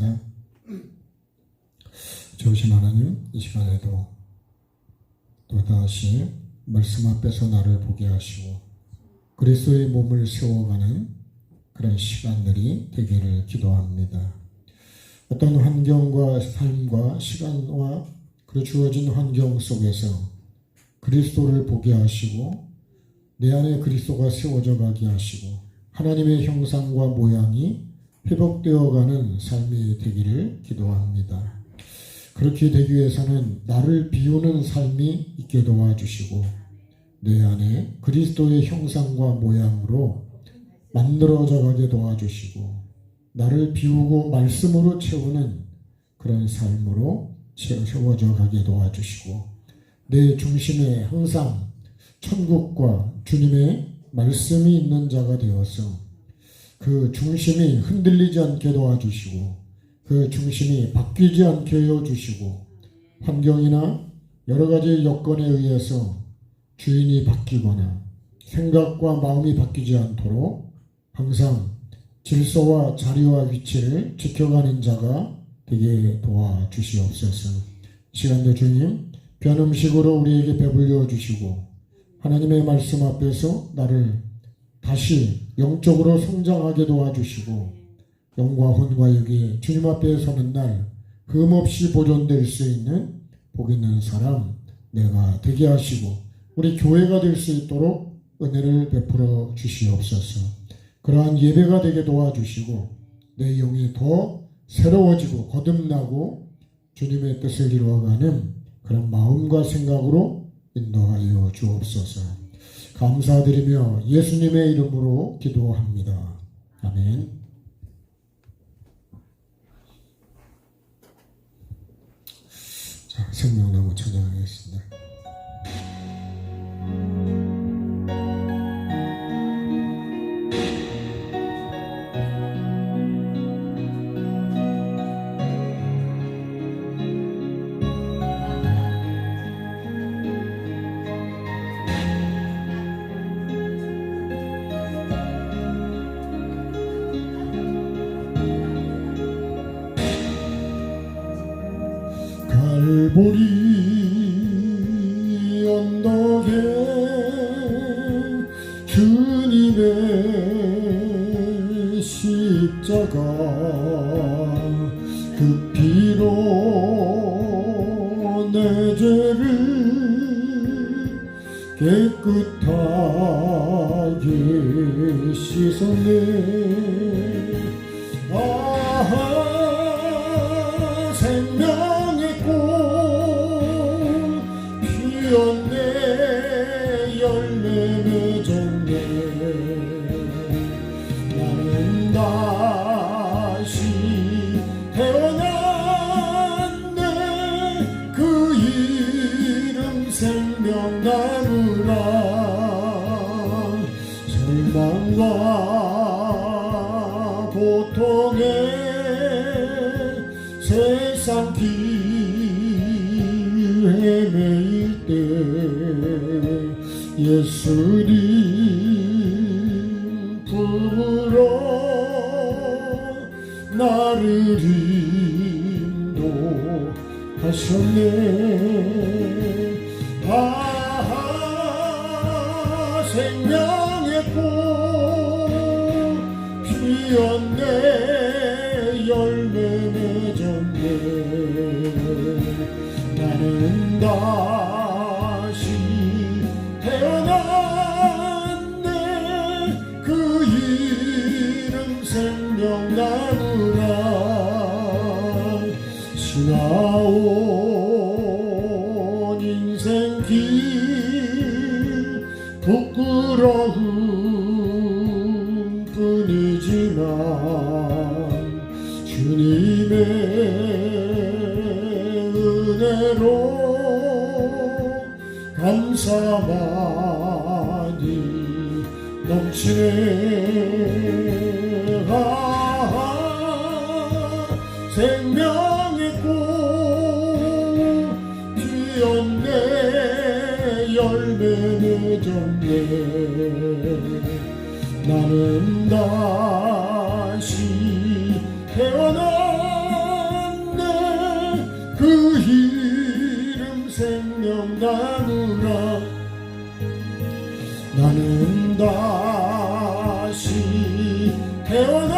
기도하겠습니다. 좋으신 하나님, 이 시간에도 또다시 말씀 앞에서 나를 보게 하시고 그리스도의 몸을 세워가는 그런 시간들이 되기를 기도합니다. 어떤 환경과 삶과 시간과 그 주어진 환경 속에서 그리스도를 보게 하시고 내 안에 그리스도가 세워져 가게 하시고 하나님의 형상과 모양이 회복되어가는 삶이 되기를 기도합니다. 그렇게 되기 위해서는 나를 비우는 삶이 있게 도와주시고 내 안에 그리스도의 형상과 모양으로 만들어져 가게 도와주시고 나를 비우고 말씀으로 채우는 그런 삶으로 채워져 가게 도와주시고 내 중심에 항상 천국과 주님의 말씀이 있는 자가 되어서 그 중심이 흔들리지 않게 도와주시고 그 중심이 바뀌지 않게 해주시고 환경이나 여러 가지 여건에 의해서 주인이 바뀌거나 생각과 마음이 바뀌지 않도록 항상 질서와 자리와 위치를 지켜가는 자가 되게 도와주시옵소서. 시간도 주님 변음식으로 우리에게 배불려 주시고 하나님의 말씀 앞에서 나를 다시 영적으로 성장하게 도와주시고 영과 혼과 육이 주님 앞에 서는 날 흠없이 보존될 수 있는 복 있는 사람 내가 되게 하시고 우리 교회가 될 수 있도록 은혜를 베풀어 주시옵소서. 그러한 예배가 되게 도와주시고 내 영이 더 새로워지고 거듭나고 주님의 뜻을 이루어가는 그런 마음과 생각으로 인도하여 주옵소서. 감사드리며 예수님의 이름으로 기도합니다. 아멘. 자, 생명나무 찬양하겠습니다. 갈보리 언덕에 주님의 십자가 그 피로 내 죄를 깨끗하게 씻었네. 아하 생명의 꽃 피었네. 열매 맺었네. 나는 다시 태어났네. 그 이름 생명나무라. 절망과 고통에 세상 길 헤매일 때 예수님 품으로 나를 인도하셨네. 아하 생명의 꽃 피었네. 열매 맺었네. 나는 다시 태어났네. 그 이름 생명나무라. 지나온 인생길 부끄러움 뿐이지만 주님의 은혜로 감사만이 넘치네. 생명의 꽃 피었네. 열매 맺었네. 나는 다시 태어났네. 생명나무라 나는 다시 태어났네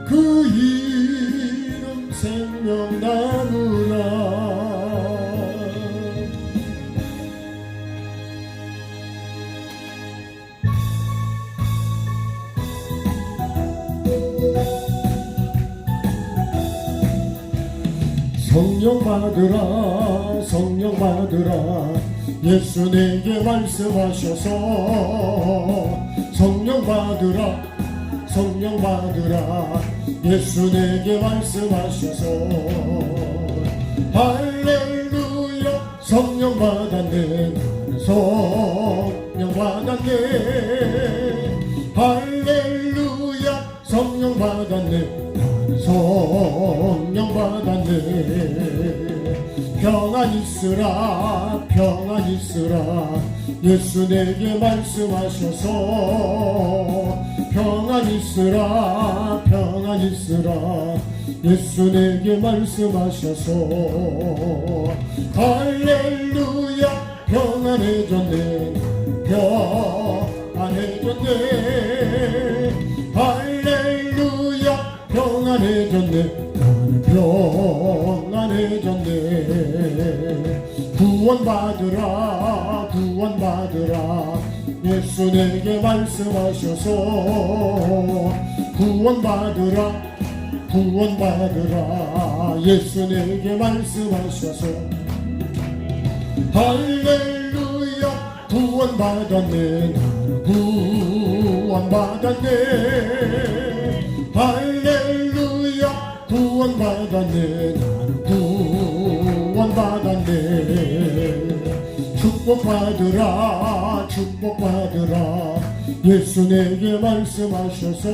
그 이름 생명나무라 성령 받으라 성령 받으라 예수 내게 말씀하셔서 성령 받으라 성령 받으라 예수 내게 말씀하셔서 할렐루야 성령 받았네 나는 성령 받았네 할렐루야 성령 받았네 성령 받았네 평안 있으라 평안 있으라 예수 내게 말씀하셔서 평안 있으라 평안 있으라 예수 내게 말씀하셔서 할렐루야 평안해졌네 평안해졌네 할렐루야 평안해졌네 나는 평안해졌네 구원받으라 구원받으라 예수 내게 말씀하셔서 구원받으라 구원받으라 예수 내게 말씀하셔서 할렐루야 구원받았네 나는 구원받았네 할렐루야 구원받았네 나는 구원받았네 축복받으라 축복받으라 예수 내게 말씀하셔서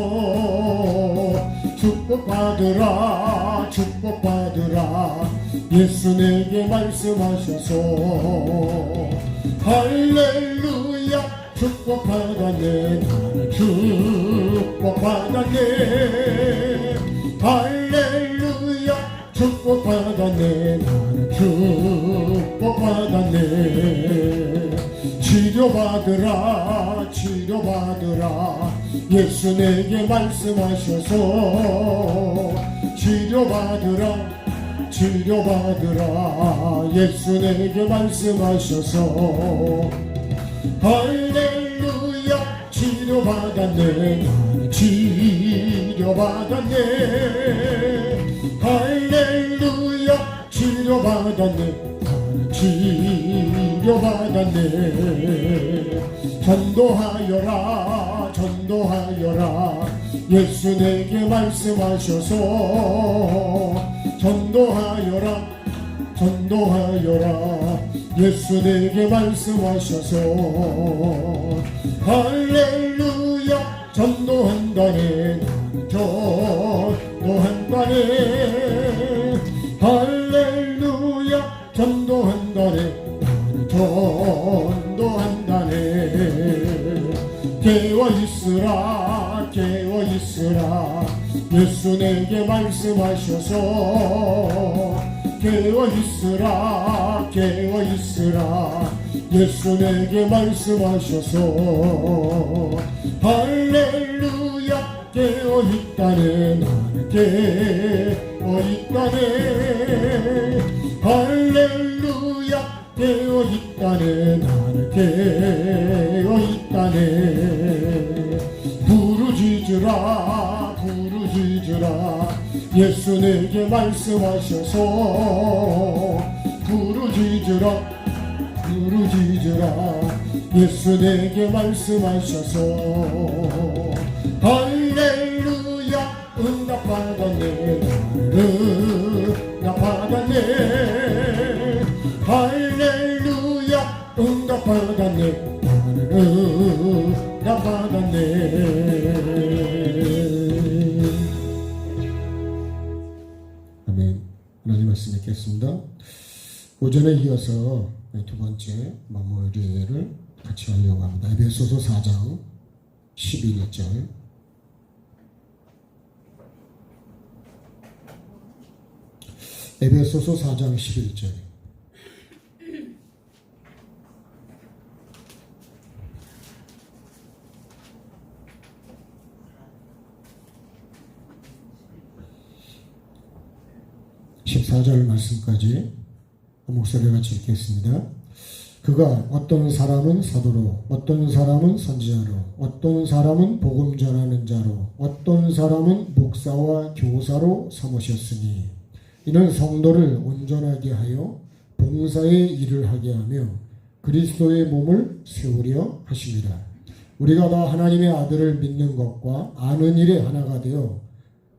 축복받으라 축복받으라 예수 내게 말씀하셔서 할렐루야 축복받았네 나는 축복받았네 할렐루야 축복받았네 나는 축복받았네 치료받으라 치료받으라 예수 내게 말씀하셔서 치료받으라 치료받으라 예수 내게 말씀하셔서 할렐루야 치료받았네 나는 치료받았네 할렐루야 치료받았네 나는 치료받았네 전도하여라 전도하여라 예수 내게 말씀하셔서 전도하여라 전도하여라 예수 내게 말씀하셔서 할렐루야 전도한다네 나는 전도한다네 할렐루야 전도한다네 나는 전도한다네 깨어있으라 깨어있으라 예수 내게 말씀하셔서 깨어있으라 깨어있으라 예수 내게 말씀하셔서 할렐루야 깨어있다네 나는 깨어있다네 할렐루야 깨어있다네 나는 깨어있다네 부르짖으라 부르짖으라 예수 내게 말씀하셔서 부르짖으라 부르짖으라 예수 내게 말씀하셔서 할렐루야 응답받았네 응답받았네 할렐루야 응답받았네 응답받았네 아멘. 하나님 말씀 읽겠습니다. 오전에 이어서 두 번째 마무리를 같이 하려고 합니다. 에베소서 4장 11절 에베소서 4장 11절. (14절) 말씀까지 목소리 같이 읽겠습니다. 그가 어떤 사람은 사도로, 어떤 사람은 선지자로, 어떤 사람은 복음 전하는 자로, 어떤 사람은 목사와 교사로 삼으셨으니 이는 성도를 온전하게 하여 봉사의 일을 하게 하며 그리스도의 몸을 세우려 하심이라. 우리가 다 하나님의 아들을 믿는 것과 아는 일에 하나가 되어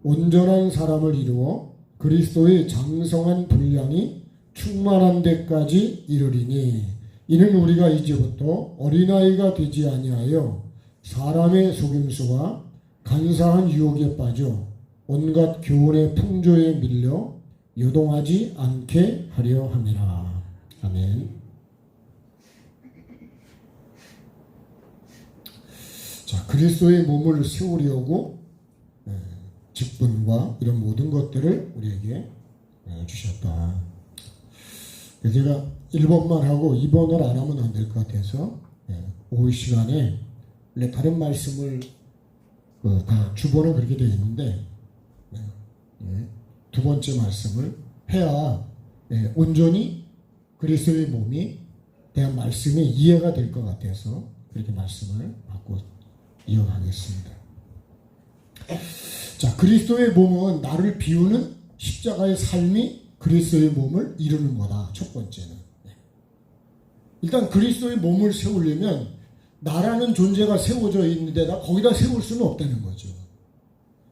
온전한 사람을 이루어 그리스도의 장성한 분량이 충만한 데까지 이르리니 이는 우리가 이제부터 어린아이가 되지 아니하여 사람의 속임수와 간사한 유혹에 빠져 온갖 교훈의 풍조에 밀려 요동하지 않게 하려 함이라. 아멘. 자, 그리스도의 몸을 세우려고 직분과 이런 모든 것들을 우리에게 주셨다. 제가 1번만 하고 2번을 안 하면 안 될 것 같아서 오후 시간에 원래 다른 말씀을 다 주보는 그렇게 되어 있는데 두 번째 말씀을 해야 온전히 그리스도의 몸이 대한 말씀이 이해가 될 것 같아서 그렇게 말씀을 받고 이어가겠습니다. 자, 그리스도의 몸은 나를 비우는 십자가의 삶이 그리스도의 몸을 이루는 거다. 첫 번째는. 일단 그리스도의 몸을 세우려면 나라는 존재가 세워져 있는데다 거기다 세울 수는 없다는 거죠.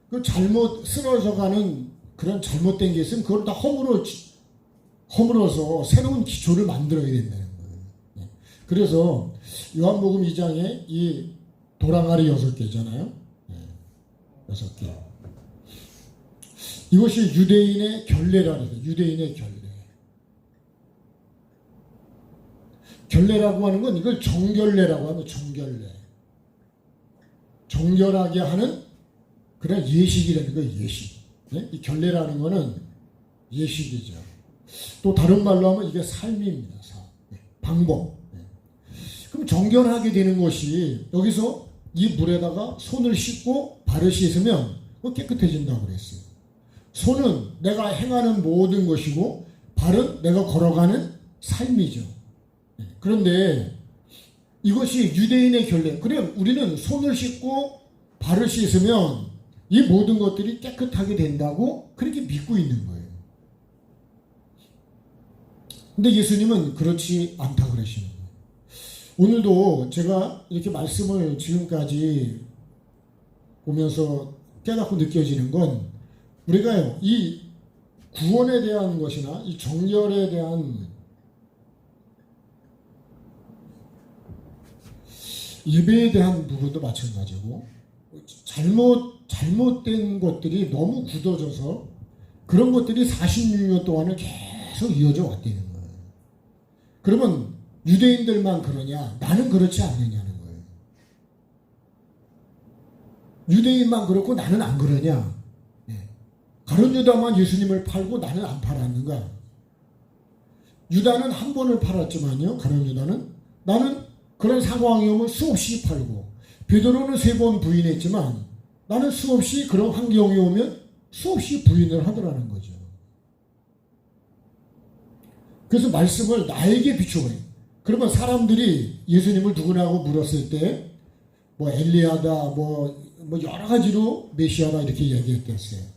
그 잘못 쓰러져가는 그런 잘못된 게 있으면 그걸 다 허물어서 새로운 기초를 만들어야 된다는 거예요. 그래서 요한복음 2장에 이 도랑아리 6개잖아요. 6개. 이것이 유대인의 결례라는 거예요. 유대인의 결례. 결례라고 하는 건 이걸 정결례라고 하는 정결례. 정결하게 하는 그런 예식이라는 거예요. 예식. 이 결례라는 거는 예식이죠. 또 다른 말로 하면 이게 삶입니다. 방법. 그럼 정결하게 되는 것이 여기서 이 물에다가 손을 씻고 발을 씻으면 깨끗해진다고 그랬어요. 손은 내가 행하는 모든 것이고 발은 내가 걸어가는 삶이죠. 그런데 이것이 유대인의 결례. 그럼 우리는 손을 씻고 발을 씻으면 이 모든 것들이 깨끗하게 된다고 그렇게 믿고 있는 거예요. 근데 예수님은 그렇지 않다고 그러시는 거예요. 오늘도 제가 이렇게 말씀을 지금까지 보면서 깨닫고 느껴지는 건 우리가 이 구원에 대한 것이나 이 정결에 대한 예배에 대한 부분도 마찬가지고 잘못된 것들이 너무 굳어져서 그런 것들이 46년 동안은 계속 이어져 왔다는 거예요. 그러면 유대인들만 그러냐? 나는 그렇지 않느냐는 거예요. 유대인만 그렇고 나는 안 그러냐? 가룟 유다만 예수님을 팔고 나는 안 팔았는가? 유다는 한 번을 팔았지만요. 가룟 유다는 나는 그런 상황이 오면 수없이 팔고 베드로는 3번 부인했지만 나는 수없이 그런 환경이 오면 수없이 부인을 하더라는 거죠. 그래서 말씀을 나에게 비춰버려요. 그러면 사람들이 예수님을 누구냐고 물었을 때 뭐 엘리야다 뭐 여러 가지로 메시아다 이렇게 얘기했댔어요.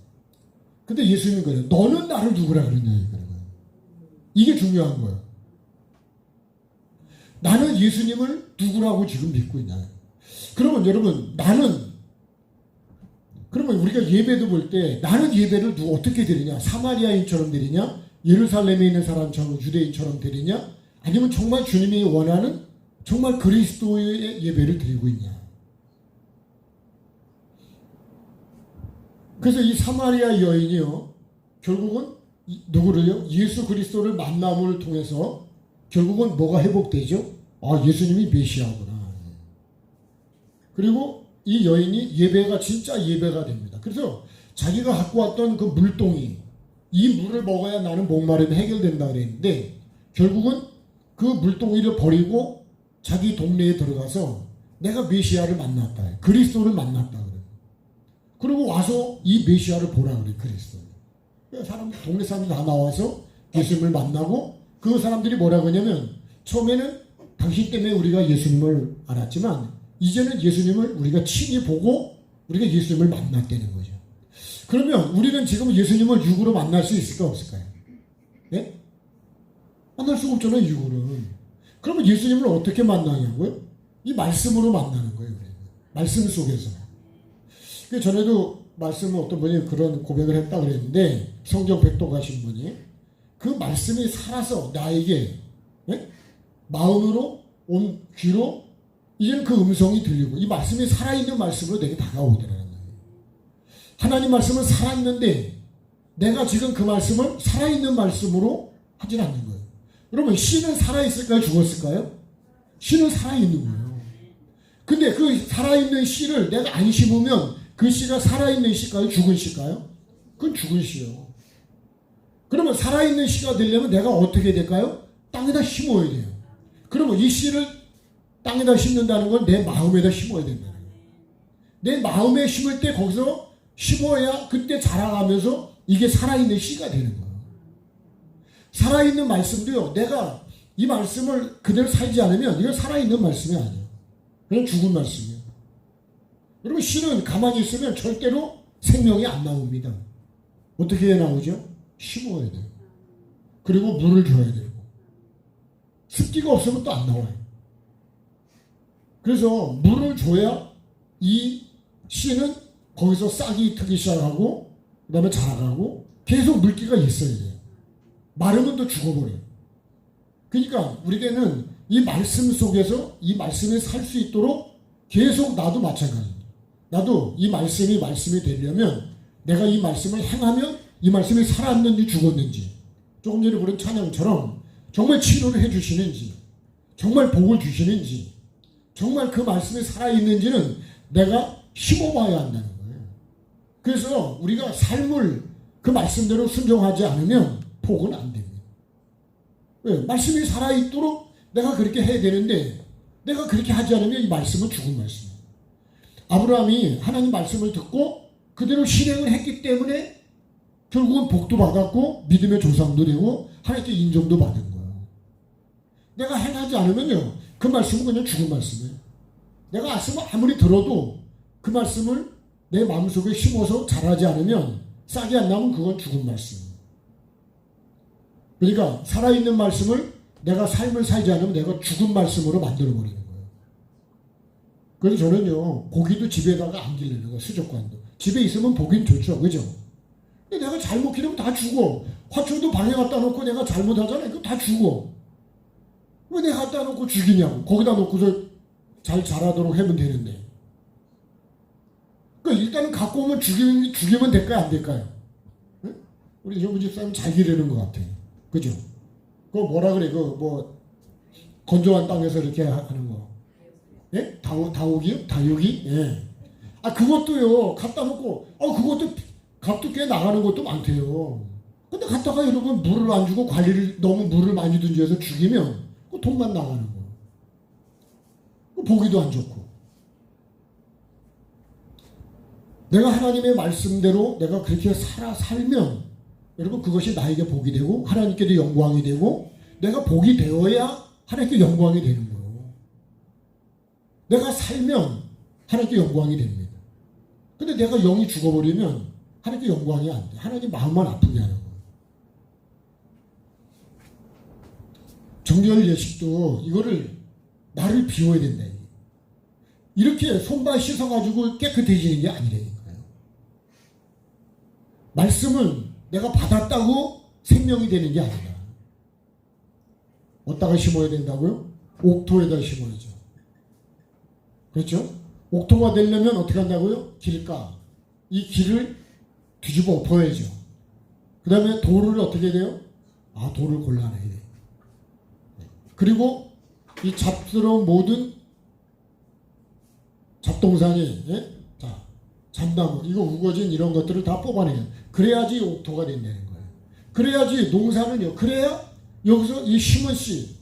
근데 예수님은 그래요. 너는 나를 누구라 그러냐 이거는. 이게 중요한 거예요. 나는 예수님을 누구라고 지금 믿고 있냐. 그러면 여러분 그러면 우리가 예배도 볼 때 나는 예배를 어떻게 드리냐? 사마리아인처럼 드리냐? 예루살렘에 있는 사람처럼 유대인처럼 드리냐? 아니면 정말 주님이 원하는 정말 그리스도의 예배를 드리고 있냐? 그래서 이 사마리아 여인이요, 결국은 누구를요? 예수 그리스도를 만남을 통해서 결국은 뭐가 회복되죠? 아, 예수님이 메시아구나. 그리고 이 여인이 예배가 진짜 예배가 됩니다. 그래서 자기가 갖고 왔던 그 물동이 이 물을 먹어야 나는 목마름이 해결된다 그랬는데 결국은 그 물동이를 버리고 자기 동네에 들어가서 내가 메시아를 만났다. 그리스도를 만났다 그래. 그리고 와서 이 메시아를 보라 그래. 그리스도를. 사람 동네 사람이 다 나와서 예수님을 만나고 그 사람들이 뭐라 그러냐면 처음에는 당신 때문에 우리가 예수님을 알았지만 이제는 예수님을 우리가 친히 보고 우리가 예수님을 만났다는 거죠. 그러면 우리는 지금 예수님을 육으로 만날 수 있을까 없을까요? 예? 만날 수가 없잖아요, 육으로는. 그러면 예수님을 어떻게 만나냐고요? 이 말씀으로 만나는 거예요. 말씀 속에서. 전에도 말씀을 어떤 분이 그런 고백을 했다 그랬는데 성경 백도 가신 분이 그 말씀이 살아서 나에게 예? 마음으로 온 귀로 이제는 그 음성이 들리고 이 말씀이 살아있는 말씀으로 내게 다가오더라는 거예요. 하나님 말씀은 살아있는데 내가 지금 그 말씀을 살아있는 말씀으로 하진 않는 거예요. 여러분 씨는 살아있을까요? 죽었을까요? 씨는 살아있는 거예요. 근데 그 살아있는 씨를 내가 안 심으면 그 씨가 살아있는 씨일까요? 죽은 씨일까요? 그건 죽은 씨예요. 그러면 살아있는 씨가 되려면 내가 어떻게 될까요? 땅에다 심어야 돼요. 그러면 이 씨를 땅에다 심는다는 건 내 마음에다 심어야 된다는 거예요. 내 마음에 심을 때 거기서 심어야 그때 자라가면서 이게 살아있는 씨가 되는 거예요. 살아있는 말씀도요. 내가 이 말씀을 그대로 살지 않으면 이건 살아있는 말씀이 아니에요. 그냥 죽은 말씀이에요. 여러분 씨는 가만히 있으면 절대로 생명이 안 나옵니다. 어떻게 해야 나오죠? 심어야 돼요. 그리고 물을 줘야 되고 습기가 없으면 또 안 나와요. 그래서 물을 줘야 이 씨는 거기서 싹이 트기 시작하고 그 다음에 자라가고 계속 물기가 있어야 돼요. 마르면 또 죽어버려요. 그러니까 우리에게는 이 말씀 속에서 이 말씀에 살 수 있도록 계속 나도 마찬가지입니다. 나도 이 말씀이 되려면 내가 이 말씀을 행하면 이 말씀이 살았는지 죽었는지 조금 전에 부른 찬양처럼 정말 치료를 해주시는지 정말 복을 주시는지 정말 그 말씀이 살아있는지는 내가 심어봐야 한다는 거예요. 그래서 우리가 삶을 그 말씀대로 순종하지 않으면 복은 안 됩니다. 왜? 말씀이 살아있도록 내가 그렇게 해야 되는데 내가 그렇게 하지 않으면 이 말씀은 죽은 말씀이에요. 아브라함이 하나님 말씀을 듣고 그대로 실행을 했기 때문에 결국은 복도 받았고 믿음의 조상도 되고 하나님께 인정도 받은 거예요. 내가 행하지 않으면요 그 말씀은 그냥 죽은 말씀이에요. 내가 말씀을 아무리 들어도 그 말씀을 내 마음속에 심어서 자라지 않으면 싹이 안 나면 그건 죽은 말씀이에요. 그러니까 살아있는 말씀을 내가 삶을 살지 않으면 내가 죽은 말씀으로 만들어버리는 거예요. 그래서 저는요 고기도 집에다가 안 기르는 거예요. 수족관도 집에 있으면 보긴 좋죠, 그죠? 근데 내가 잘못 기르면 다 죽어. 화초도 방에 갖다 놓고 내가 잘못하잖아요. 그거 다 죽어. 왜 내가 갖다 놓고 죽이냐고. 거기다 놓고서 잘 자라도록 하면 되는데. 그러니까 일단은 갖고 오면 죽이면 될까요? 안 될까요? 네? 우리 정부 집사님 잘 기르는 것 같아요. 그죠? 그거 뭐라 그래? 건조한 땅에서 이렇게 하는 거. 예? 다육이요? 다육이? 예. 아, 그것도요, 갖다 놓고, 그것도 값도 꽤 나가는 것도 많대요. 근데 갖다가 여러분 물을 안 주고 관리를 너무 물을 많이 둔지해서 죽이면 그 돈만 나가는 거예요. 보기도 안 좋고. 내가 하나님의 말씀대로 내가 그렇게 살면 여러분 그것이 나에게 복이 되고 하나님께도 영광이 되고 내가 복이 되어야 하나님께 영광이 되는 거예요. 내가 살면 하나님께 영광이 됩니다. 근데 내가 영이 죽어버리면 하나님께 영광이 안 돼. 하나님 마음만 아프게 하는 거예요. 정결 예식도 이거를 나를 비워야 된다. 이렇게 손발 씻어가지고 깨끗해지는 게 아니라니까요. 말씀은 내가 받았다고 생명이 되는 게 아니다. 어디다가 심어야 된다고요? 옥토에다 심어야죠. 그렇죠? 옥토가 되려면 어떻게 한다고요? 길가. 이 길을 뒤집어 엎어야죠. 그 다음에 돌을 어떻게 돼요? 돌을 골라내야 돼요. 그리고 이 잡스러운 모든 잡동사니, 자, 잡나무, 이거 우거진 이런 것들을 다 뽑아내요. 그래야지 옥토가 된다는 거예요. 그래야지 농사는요. 그래야 여기서 이 심은 씨,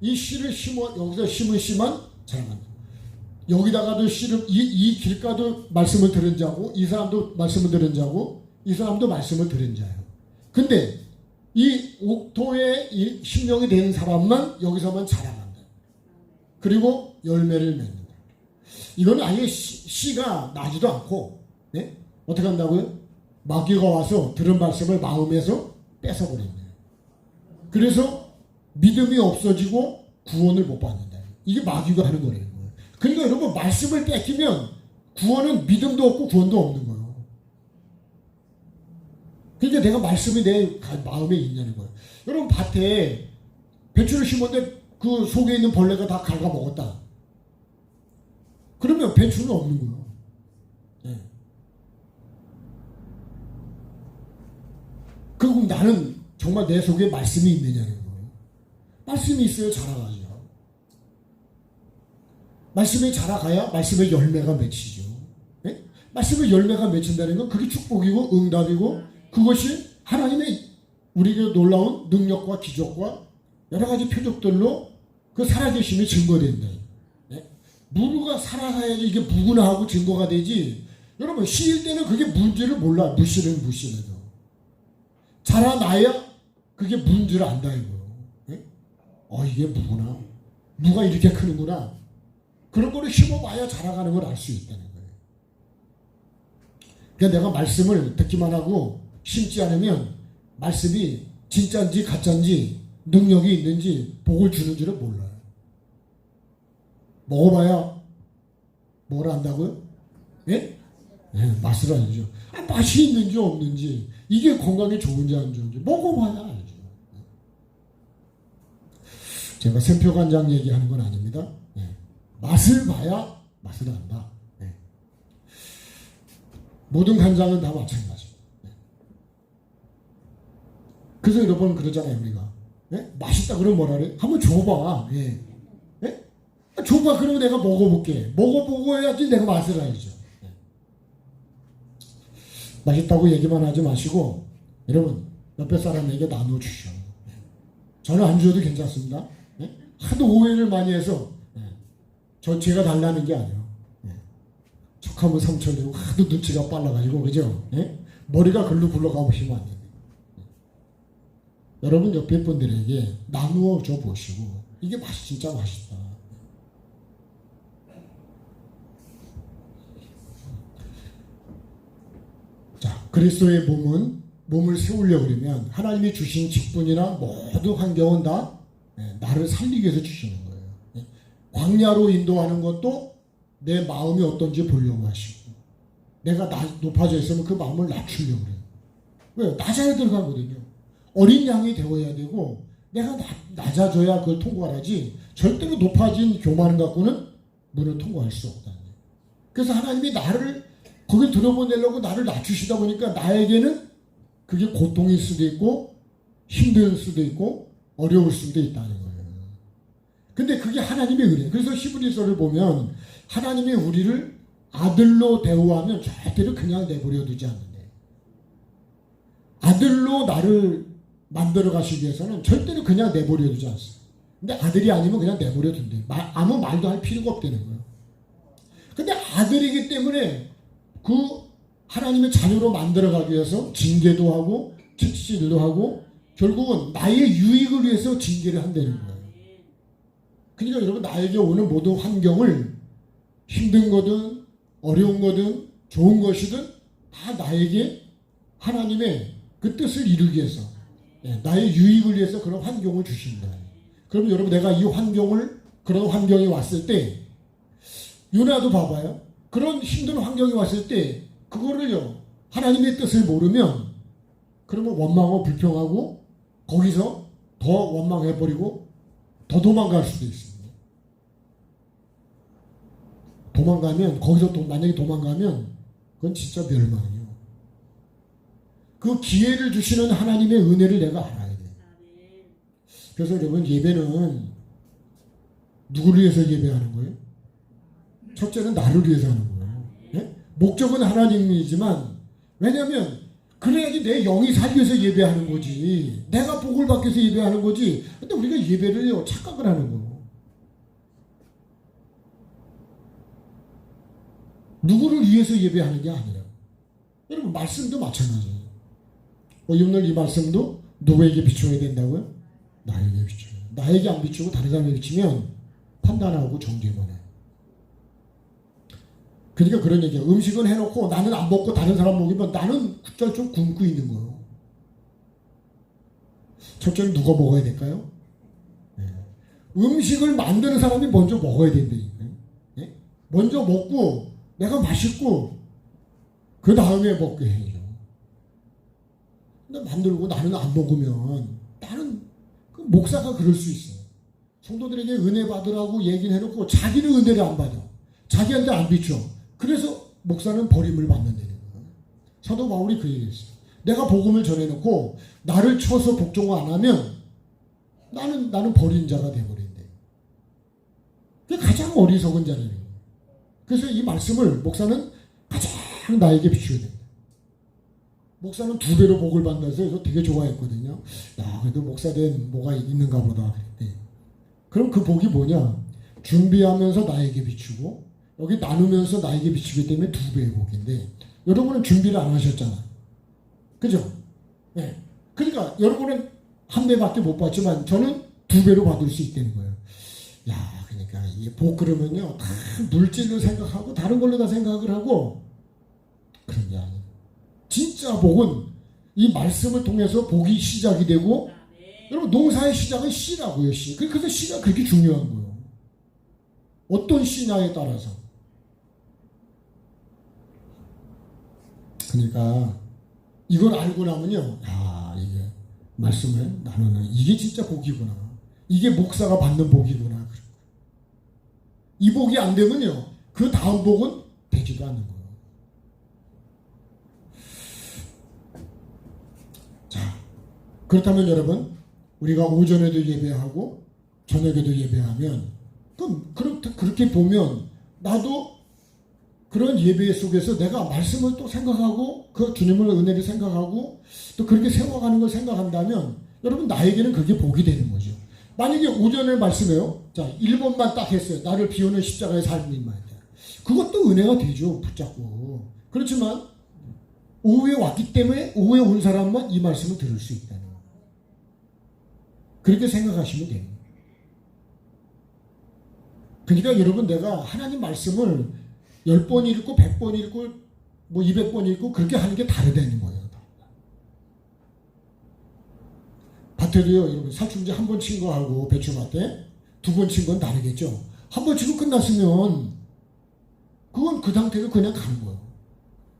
이 씨를 심어 여기서 심은 씨만 자라간다. 여기다가도 씨를 이 길가도 말씀을 들은 자고 이 사람도 말씀을 들은 자고 이 사람도 말씀을 들은 자예요. 근데 이 옥토에 이 심령이 된 사람만 여기서만 자라간다. 그리고 열매를 맺는다. 이건 아예 씨가 나지도 않고, 네? 어떻게 한다고요? 마귀가 와서 들은 말씀을 마음에서 뺏어버립니다. 그래서 믿음이 없어지고 구원을 못 받는다. 이게 마귀가 하는 거예요. 그러니까 여러분 말씀을 뺏기면 구원은 믿음도 없고 구원도 없는 거예요. 그러니까 내가 말씀이 내 마음에 있냐는 거예요. 여러분 밭에 배추를 심었는데 그 속에 있는 벌레가 다 갉아 먹었다. 그러면 배추는 없는 거예요. 네. 그리고 나는 정말 내 속에 말씀이 있느냐는 거예요. 말씀이 있어야 자라가죠. 말씀이 자라가야 말씀의 열매가 맺히죠. 네? 말씀의 열매가 맺힌다는 건 그게 축복이고 응답이고 그것이 하나님의 우리에게 놀라운 능력과 기적과 여러 가지 표적들로 그 살아계심이 증거된다. 네? 무가 살아가야지 이게 무구나하고 증거가 되지. 여러분 씨일 때는 그게 뭔지를 몰라. 무씨는 무씨라도 자라나야 그게 뭔지를 안다 이거예요. 네? 이게 무구나. 무가 이렇게 크는구나. 그런 거를 심어봐야 자라가는 걸 알 수 있다는 거예요. 그러니까 내가 말씀을 듣기만 하고 심지 않으면 말씀이 진짜인지 가짜인지 능력이 있는지 복을 주는지를 몰라요. 먹어봐야 뭘 안다고요? 예? 네, 맛을 알죠. 맛이 있는지 없는지 이게 건강에 좋은지 안 좋은지 먹어봐야 알죠. 제가 샘표 간장 얘기하는 건 아닙니다. 맛을 봐야 맛을 안다. 네. 모든 간장은 다 마찬가지입니다. 네. 그래서 여러분 그러잖아요 우리가. 네? 맛있다 그러면 뭐라 그래? 한번 줘봐. 예. 네? 줘봐 그러면 내가 먹어볼게. 먹어보고 해야지 내가 맛을 알죠. 네. 맛있다고 얘기만 하지 마시고 여러분 옆에 사람에게 나눠주셔. 네. 저는 안 줘도 괜찮습니다. 네? 하도 오해를 많이 해서 제가 달라는 게 아니에요. 척하면 상처되고 하도 눈치가 빨라가지고 그죠? 머리가 글로 굴러가 보시면 안 돼요. 여러분 옆에 분들에게 나누어 줘 보시고 이게 맛이 진짜 맛있다. 자, 그리스도의 몸을 세우려고 그러면 하나님이 주신 직분이나 모든 환경은 다 나를 살리기 위해서 주시는 거예요. 광야로 인도하는 것도 내 마음이 어떤지 보려고 하시고 내가 높아져 있으면 그 마음을 낮추려고 그래요. 왜? 낮아야 들어가거든요. 어린 양이 되어야 되고 내가 낮아져야 그걸 통과하지 절대로 높아진 교만 갖고는 문을 통과할 수 없다는 거예요. 그래서 하나님이 나를 거길 들여보내려고 나를 낮추시다 보니까 나에게는 그게 고통일 수도 있고 힘들 수도 있고 어려울 수도 있다는 거예요. 근데 그게 하나님의 은혜예요. 그래서 히브리서를 보면 하나님이 우리를 아들로 대우하면 절대로 그냥 내버려 두지 않는데 아들로 나를 만들어 가시기 위해서는 절대로 그냥 내버려 두지 않습니다. 근데 아들이 아니면 그냥 내버려 둔대. 아무 말도 할 필요가 없다는 거예요. 근데 아들이기 때문에 그 하나님의 자녀로 만들어 가기 위해서 징계도 하고 채찍질도 하고 결국은 나의 유익을 위해서 징계를 한다는 거예요. 그러니까 여러분 나에게 오는 모든 환경을 힘든 거든 어려운 거든 좋은 것이든 다 나에게 하나님의 그 뜻을 이루기 위해서 나의 유익을 위해서 그런 환경을 주신다. 그럼 여러분 내가 이 그런 환경이 왔을 때 요나도 봐봐요. 그런 힘든 환경이 왔을 때 그거를요 하나님의 뜻을 모르면 그러면 원망하고 불평하고 거기서 더 원망해버리고 더 도망갈 수도 있습니다. 만약에 도망가면 그건 진짜 멸망이에요. 그 기회를 주시는 하나님의 은혜를 내가 알아야 돼요. 그래서 여러분 예배는 누구를 위해서 예배하는 거예요? 첫째는 나를 위해서 하는 거예요. 네? 목적은 하나님이지만 왜냐하면 그래야지 내 영이 살기 위해서 예배하는 거지. 내가 복을 받기 위해서 예배하는 거지. 근데 우리가 예배를 착각을 하는 거예요. 누구를 위해서 예배하는 게 아니라. 여러분 말씀도 마찬가지예요. 오늘 이 말씀도 누구에게 비춰야 된다고요? 나에게 비춰요. 나에게 안 비추고 다른 사람에게 비치면 판단하고 정죄만 해요. 그러니까 그런 얘기야. 음식은 해놓고 나는 안 먹고 다른 사람 먹이면 나는 그저 좀 굶고 있는 거예요. 첫째는 누가 먹어야 될까요? 네. 음식을 만드는 사람이 먼저 먹어야 된다니까요. 네? 먼저 먹고 내가 맛있고 그 다음에 먹게 해요. 근데 만들고 나는 안 먹으면 나는 그 목사가 그럴 수 있어요. 성도들에게 은혜 받으라고 얘기를 해놓고 자기는 은혜를 안 받아. 자기한테 안 비춰. 그래서 목사는 버림을 받는다는 거예요. 사도 바울이 그 얘기했어요. 내가 복음을 전해놓고 나를 쳐서 복종을 안 하면 나는 버린 자가 되어버린대. 그게 가장 어리석은 자라는 거예요. 그래서 이 말씀을 목사는 가장 나에게 비추어야 된다. 목사는 2배로 복을 받는다서 이거 되게 좋아했거든요. 야, 그래도 목사된 뭐가 있는가 보다. 그랬대. 그럼 그 복이 뭐냐? 준비하면서 나에게 비추고 여기 나누면서 나에게 비추기 때문에 2배의 복인데 여러분은 준비를 안 하셨잖아. 그죠? 네. 그러니까 여러분은 1배밖에 못 받지만 저는 2배로 받을 수 있다는 거예요. 야, 그러니까 이게 복 그러면요 다 물질을 생각하고 다른 걸로 다 생각을 하고 그런 게 아니에요. 진짜 복은 이 말씀을 통해서 복이 시작이 되고 여러분 농사의 시작은 씨라고요. 씨. 그래서 씨가 그렇게 중요한 거예요. 어떤 씨냐에 따라서. 그러니까 이걸 알고 나면요. 야, 이게 말씀을 나누는 이게 진짜 복이구나. 이게 목사가 받는 복이구나. 이 복이 안 되면요. 그 다음 복은 되지도 않는 거예요. 자, 그렇다면 여러분 우리가 오전에도 예배하고 저녁에도 예배하면 그럼 그렇게 보면 나도 그런 예배 속에서 내가 말씀을 또 생각하고 그 주님의 은혜를 생각하고 또 그렇게 세워가는 걸 생각한다면 여러분 나에게는 그게 복이 되는 거죠. 만약에 오전에 말씀해요. 자, 1번만 딱 했어요. 나를 비우는 십자가의 삶인 말이야. 그것도 은혜가 되죠. 붙잡고. 그렇지만 오후에 왔기 때문에 오후에 온 사람만 이 말씀을 들을 수 있다는 거예요. 그렇게 생각하시면 됩니다. 그러니까 여러분 내가 하나님 말씀을 10번 읽고 100번 읽고 뭐 200번 읽고 그렇게 하는 게 다르다는 거예요. 밭에도요, 여러분 살충제 한 번 친 거하고 배추밭에 2번 친 건 다르겠죠. 한 번 치고 끝났으면 그건 그 상태로 그냥 가는 거예요.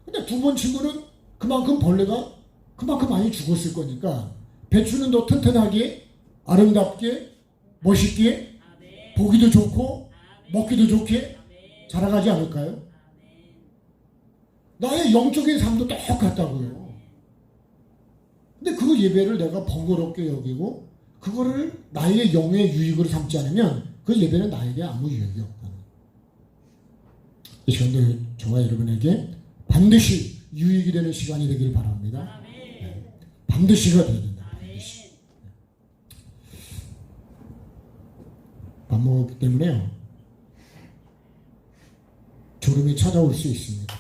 근데 2번 친 거는 그만큼 벌레가 그만큼 많이 죽었을 거니까 배추는 더 튼튼하게 아름답게 멋있게 보기도 좋고 먹기도 좋게 자라가지 않을까요? 나의 영적인 삶도 똑같다고요. 근데 그 예배를 내가 번거롭게 여기고 그거를 나의 영의 유익으로 삼지 않으면 그 예배는 나에게 아무 유익이 없다는 거예요. 이 시간도 저와 여러분에게 반드시 유익이 되는 시간이 되길 바랍니다. 네. 반드시가 되야 된다. 반드시. 밥 먹었기 때문에요. 졸음이 찾아올 수 있습니다.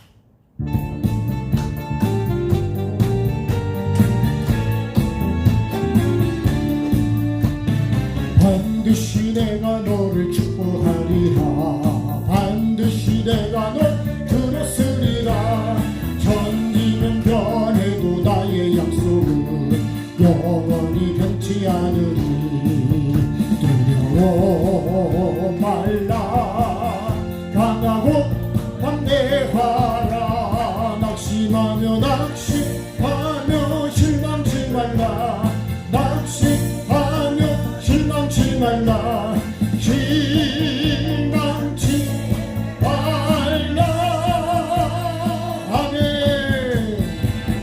반드시 내가 너를 축복하리라. 반드시 내가 널 들었으리라. 천지는 변해도 나의 약속은 영원히 변치 않으리. 두려워 말라. 강하고 담대하라. 낙심하며 실망치 말라. 낙심하며 실망치 말라. 실망치 말라. 아멘.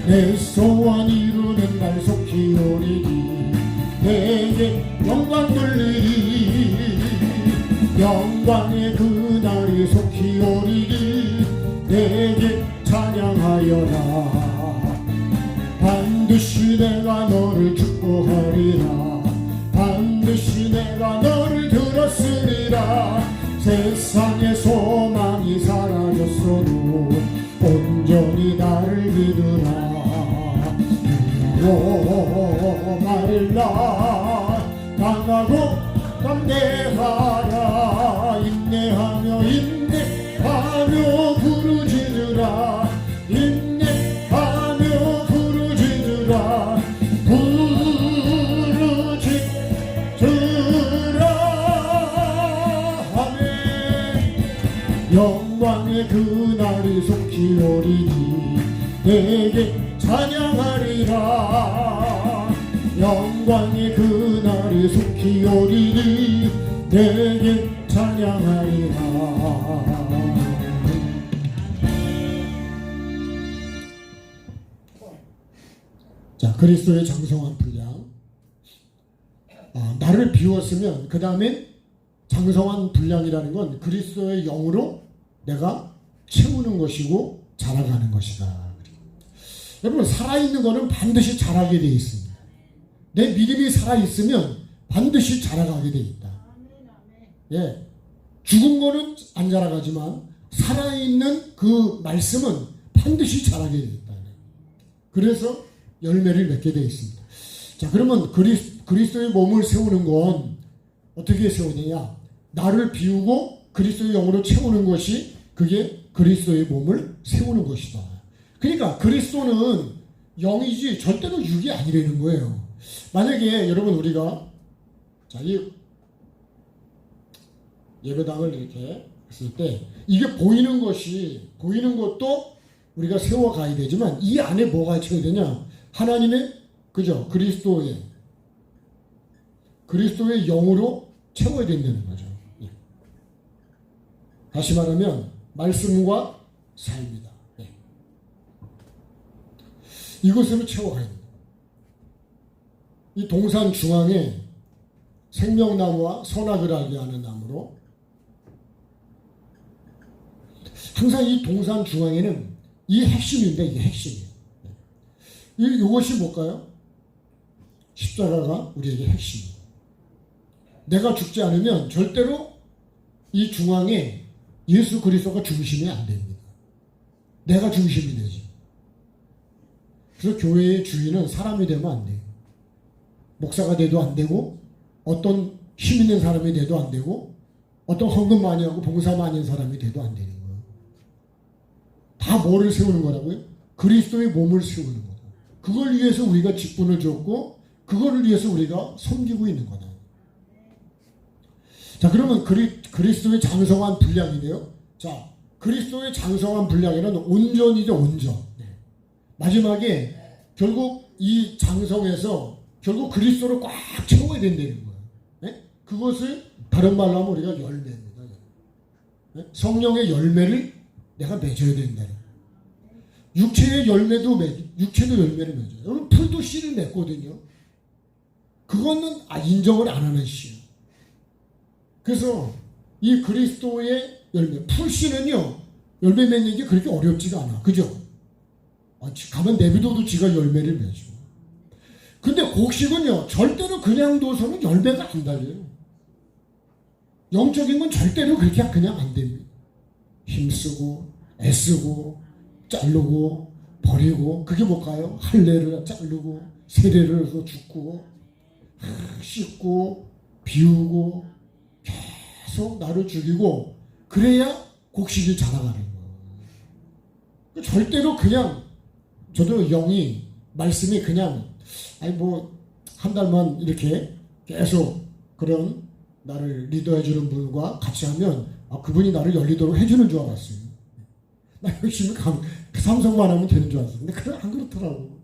내 소원 이루는 날 속히 오리니 내게 영광 돌리리. 영광의 그날이 속히 오리니 내게 찬양하여라. 세상의 소망이 사라졌어도 온전히 나를 믿으라. 두려워 말라. 강하고 담대하라. 인내하며 부르짖으라. 인내하며 부르짖으라. 영광의 그날이 속히 오리니 내게 찬양하리라. 영광의 그날이 속히 오리니 내게 찬양하리라. 자, 그리스도의 장성한 분량. 나를 비웠으면 그 다음에 장성한 분량이라는 건 그리스도의 영으로 내가 채우는 것이고 자라가는 것이다. 여러분, 살아있는 것은 반드시 자라게 되어 있습니다. 내 믿음이 살아있으면 반드시 자라가게 되어 있다. 예, 죽은 거는 안 자라가지만 살아있는 그 말씀은 반드시 자라게 되어 있다. 그래서 열매를 맺게 되어 있습니다. 자, 그러면 그리스도의 몸을 세우는 건 어떻게 세우느냐? 나를 비우고 그리스도의 영으로 채우는 것이 그게 그리스도의 몸을 세우는 것이다. 그러니까 그리스도는 영이지 절대로 육이 아니라는 거예요. 만약에 여러분 우리가 자, 이 예배당을 이렇게 했을 때 이게 보이는 것도 우리가 세워가야 되지만 이 안에 뭐가 있어야 되냐? 하나님의 그죠? 그리스도의 영으로 채워야 된다는 거죠. 다시 말하면 말씀과 삶이다. 이것으로 채워가야 됩니다. 이 동산 중앙에 생명나무와 선악을 알게 하는 나무로 항상 이 동산 중앙에는 이 핵심인데 이게 핵심이에요. 이것이 뭘까요? 십자가가 우리에게 핵심이에요. 내가 죽지 않으면 절대로 이 중앙에 예수 그리스도가 중심이 안 됩니다. 내가 중심이 되지. 그래서 교회의 주인은 사람이 되면 안 돼요. 목사가 돼도 안 되고 어떤 힘 있는 사람이 돼도 안 되고 어떤 헌금 많이 하고 봉사 많이 하는 사람이 돼도 안 되는 거예요. 다 뭐를 세우는 거라고요? 그리스도의 몸을 세우는 거다. 그걸 위해서 우리가 직분을 줬고 그걸 위해서 우리가 섬기고 있는 거다. 자, 그러면 그리스도의 장성한 분량이네요. 자, 그리스도의 장성한 분량에는 온전이죠, 온전. 마지막에 결국 이 장성에서 결국 그리스도를 꽉 채워야 된다는 거예요. 네? 그것을 다른 말로 하면 우리가 열매입니다. 네? 성령의 열매를 내가 맺어야 된다. 육체의 열매도 육체도 열매를 맺어요. 여러분, 풀도 씨를 맺거든요. 그거는 인정을 안 하는 씨예요. 그래서 이 그리스도의 열매, 풀씨는요, 열매 맺는 게 그렇게 어렵지가 않아. 그죠? 가만 내비둬도 지가 열매를 맺어. 근데 곡식은요, 절대로 그냥 둬서는 열매가 안 달려요. 영적인 건 절대로 그렇게 그냥 안 됩니다. 힘쓰고, 애쓰고, 자르고, 버리고, 그게 뭘까요? 할례를 자르고, 세례를 해서 죽고, 씻고, 비우고, 계속 나를 죽이고, 그래야 곡식이 자라가는 거예요. 절대로 그냥, 저도 말씀이 그냥, 한 달만 이렇게 계속 그런 나를 리더해주는 분과 같이 하면, 그분이 나를 열리도록 해주는 줄 알았어요. 나 열심히 삼성만 하면 되는 줄 알았어요. 근데 안 그렇더라고.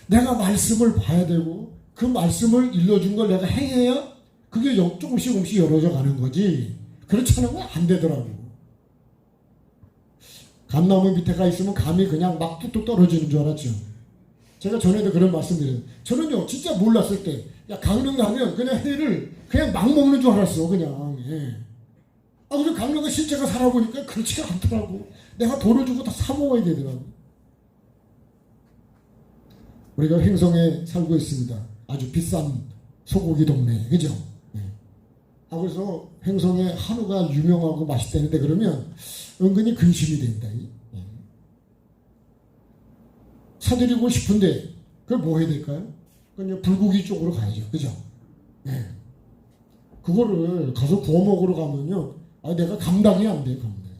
내가 말씀을 봐야 되고, 그 말씀을 일러준 걸 내가 행해야 그게 조금씩 열어져 가는 거지. 그렇지 않으면 안 되더라고. 감나무 밑에 가 있으면 감이 그냥 막 뚝뚝 떨어지는 줄 알았죠. 제가 전에도 그런 말씀드려요. 저는요, 진짜 몰랐을 때, 강릉 가면 그냥 회를 그냥 막 먹는 줄 알았어, 그냥. 예. 그래서 강릉가 실제가 살아보니까 그렇지가 않더라고. 내가 돈을 주고 다 사 먹어야 되더라고. 우리가 횡성에 살고 있습니다. 아주 비싼 소고기 동네, 그죠? 예. 그래서 횡성에 한우가 유명하고 맛있다는데 그러면 은근히 근심이 된다. 사드리고 싶은데 그걸 뭐 해야 될까요? 그냥 불고기 쪽으로 가야죠. 그죠? 네. 그거를 가서 구워 먹으러 가면요. 내가 감당이 안 돼요. 감당이.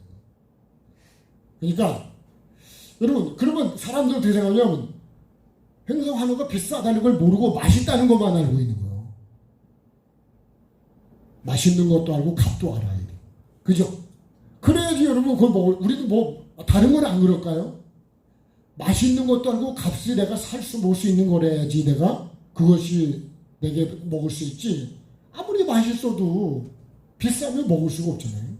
그러니까 여러분, 그러면 사람들 어떻게 생각하냐면 횡성 한우가 비싸다는 걸 모르고 맛있다는 것만 알고 있는 거예요. 맛있는 것도 알고 값도 알아야 돼. 그죠? 그래야지 여러분 그걸 먹을, 우리도 뭐 다른 건 안 그럴까요? 맛있는 것도 알고 값이 내가 먹을 수 있는 거래야지 내가 그것이 내게 먹을 수 있지. 아무리 맛있어도 비싸면 먹을 수가 없잖아요.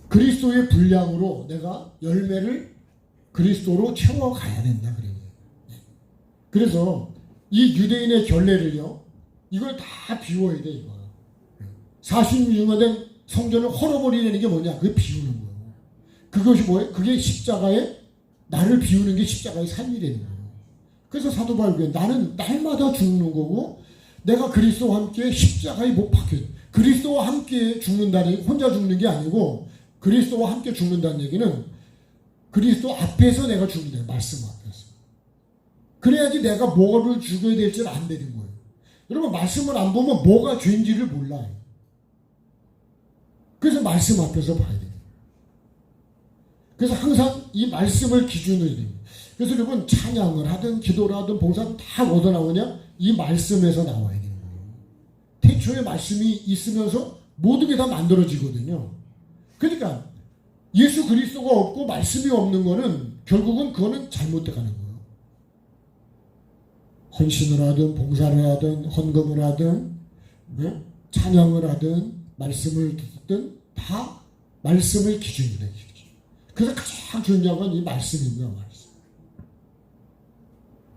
그리스도의 분량으로 내가 열매를 그리스도로 채워가야 된다. 그래서 이 유대인의 결례를요, 이걸 다 비워야 돼. 이거 40년간 된 성전을 헐어버리는 게 뭐냐? 그게 비우는 거예요. 그것이 뭐예요? 그게 십자가에 나를 비우는 게 십자가의 삶이 되는 거예요. 그래서 사도 바울이 나는 날마다 죽는 거고 내가 그리스도와 함께 십자가에 못 박혀. 그리스도와 함께 죽는다는 혼자 죽는 게 아니고 그리스도와 함께 죽는다는 얘기는 그리스도 앞에서 내가 죽는다. 말씀 앞에서. 그래야지 내가 뭐를 죽여야 될지를 안 되는 거예요. 여러분 말씀을 안 보면 뭐가 죄인지를 몰라요. 그래서 말씀 앞에서 봐야 돼요. 그래서 항상 이 말씀을 기준으로 해야 됩니다. 그래서 여러분 찬양을 하든 기도를 하든 봉사는 다 어디서 나오냐? 이 말씀에서 나와야 되는 거예요. 태초에 말씀이 있으면서 모든 게 다 만들어지거든요. 그러니까 예수 그리스도가 없고 말씀이 없는 거는 결국은 그거는 잘못돼 가는 거예요. 헌신을 하든 봉사를 하든 헌금을 하든 찬양을 하든 말씀을 듣든 다 말씀을 기준으로 해요. 그래서 가장 중요한 건 이 말씀입니다. 말씀.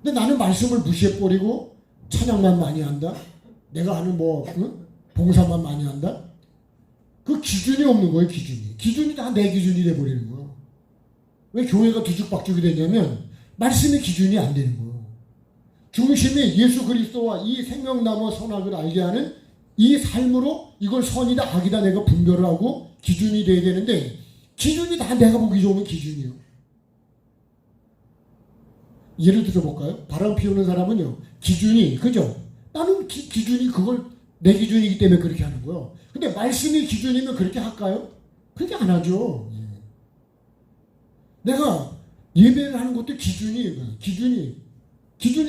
근데 나는 말씀을 무시해버리고 찬양만 많이 한다. 내가 하는 봉사만 많이 한다. 그 기준이 없는 거예요. 기준이 다 내 기준이 돼버리는 거예요. 왜 교회가 뒤죽박죽이 되냐면 말씀의 기준이 안 되는 거예요. 중심이 예수 그리스도와 이 생명나무 선악을 알게 하는 이 삶으로 이걸 선이다 악이다 내가 분별을 하고 기준이 돼야 되는데 기준이 다 내가 보기 좋으면 기준이요. 예를 들어 볼까요? 바람 피우는 사람은요. 기준이 그죠? 나는 기준이 그걸 내 기준이기 때문에 그렇게 하는 거예요. 근데 말씀이 기준이면 그렇게 할까요? 그렇게 안 하죠. 내가 예배를 하는 것도 기준이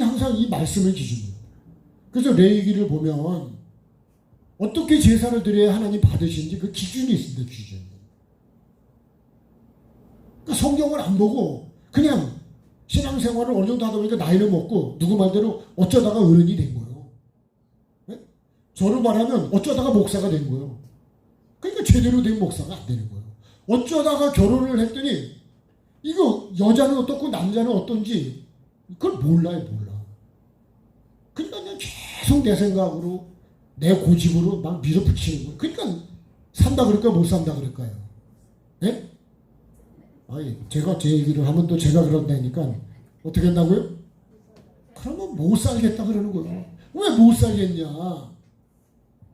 항상 이 말씀의 기준이에요. 그래서 레위기를 보면 어떻게 제사를 드려야 하나님 받으시는지 그 기준이 있습니다. 기준. 그러니까 성경을 안 보고 그냥 신앙생활을 어느 정도 하다 보니까 나이를 먹고 누구 말대로 어쩌다가 어른이 된 거예요. 네? 저를 말하면 어쩌다가 목사가 된 거예요. 그러니까 제대로 된 목사가 안 되는 거예요. 어쩌다가 결혼을 했더니 이거 여자는 어떻고 남자는 어떤지 그걸 몰라. 그러니까 그냥 계속 내 생각으로 내 고집으로 막 밀어붙이는 거예요. 그러니까 산다 그럴까요? 못 산다 그럴까요? 네? 제가 제 얘기를 하면 또 제가 그런다니까 어떻게 한다고요? 그러면 못 살겠다 그러는 거예요. 왜 못 살겠냐?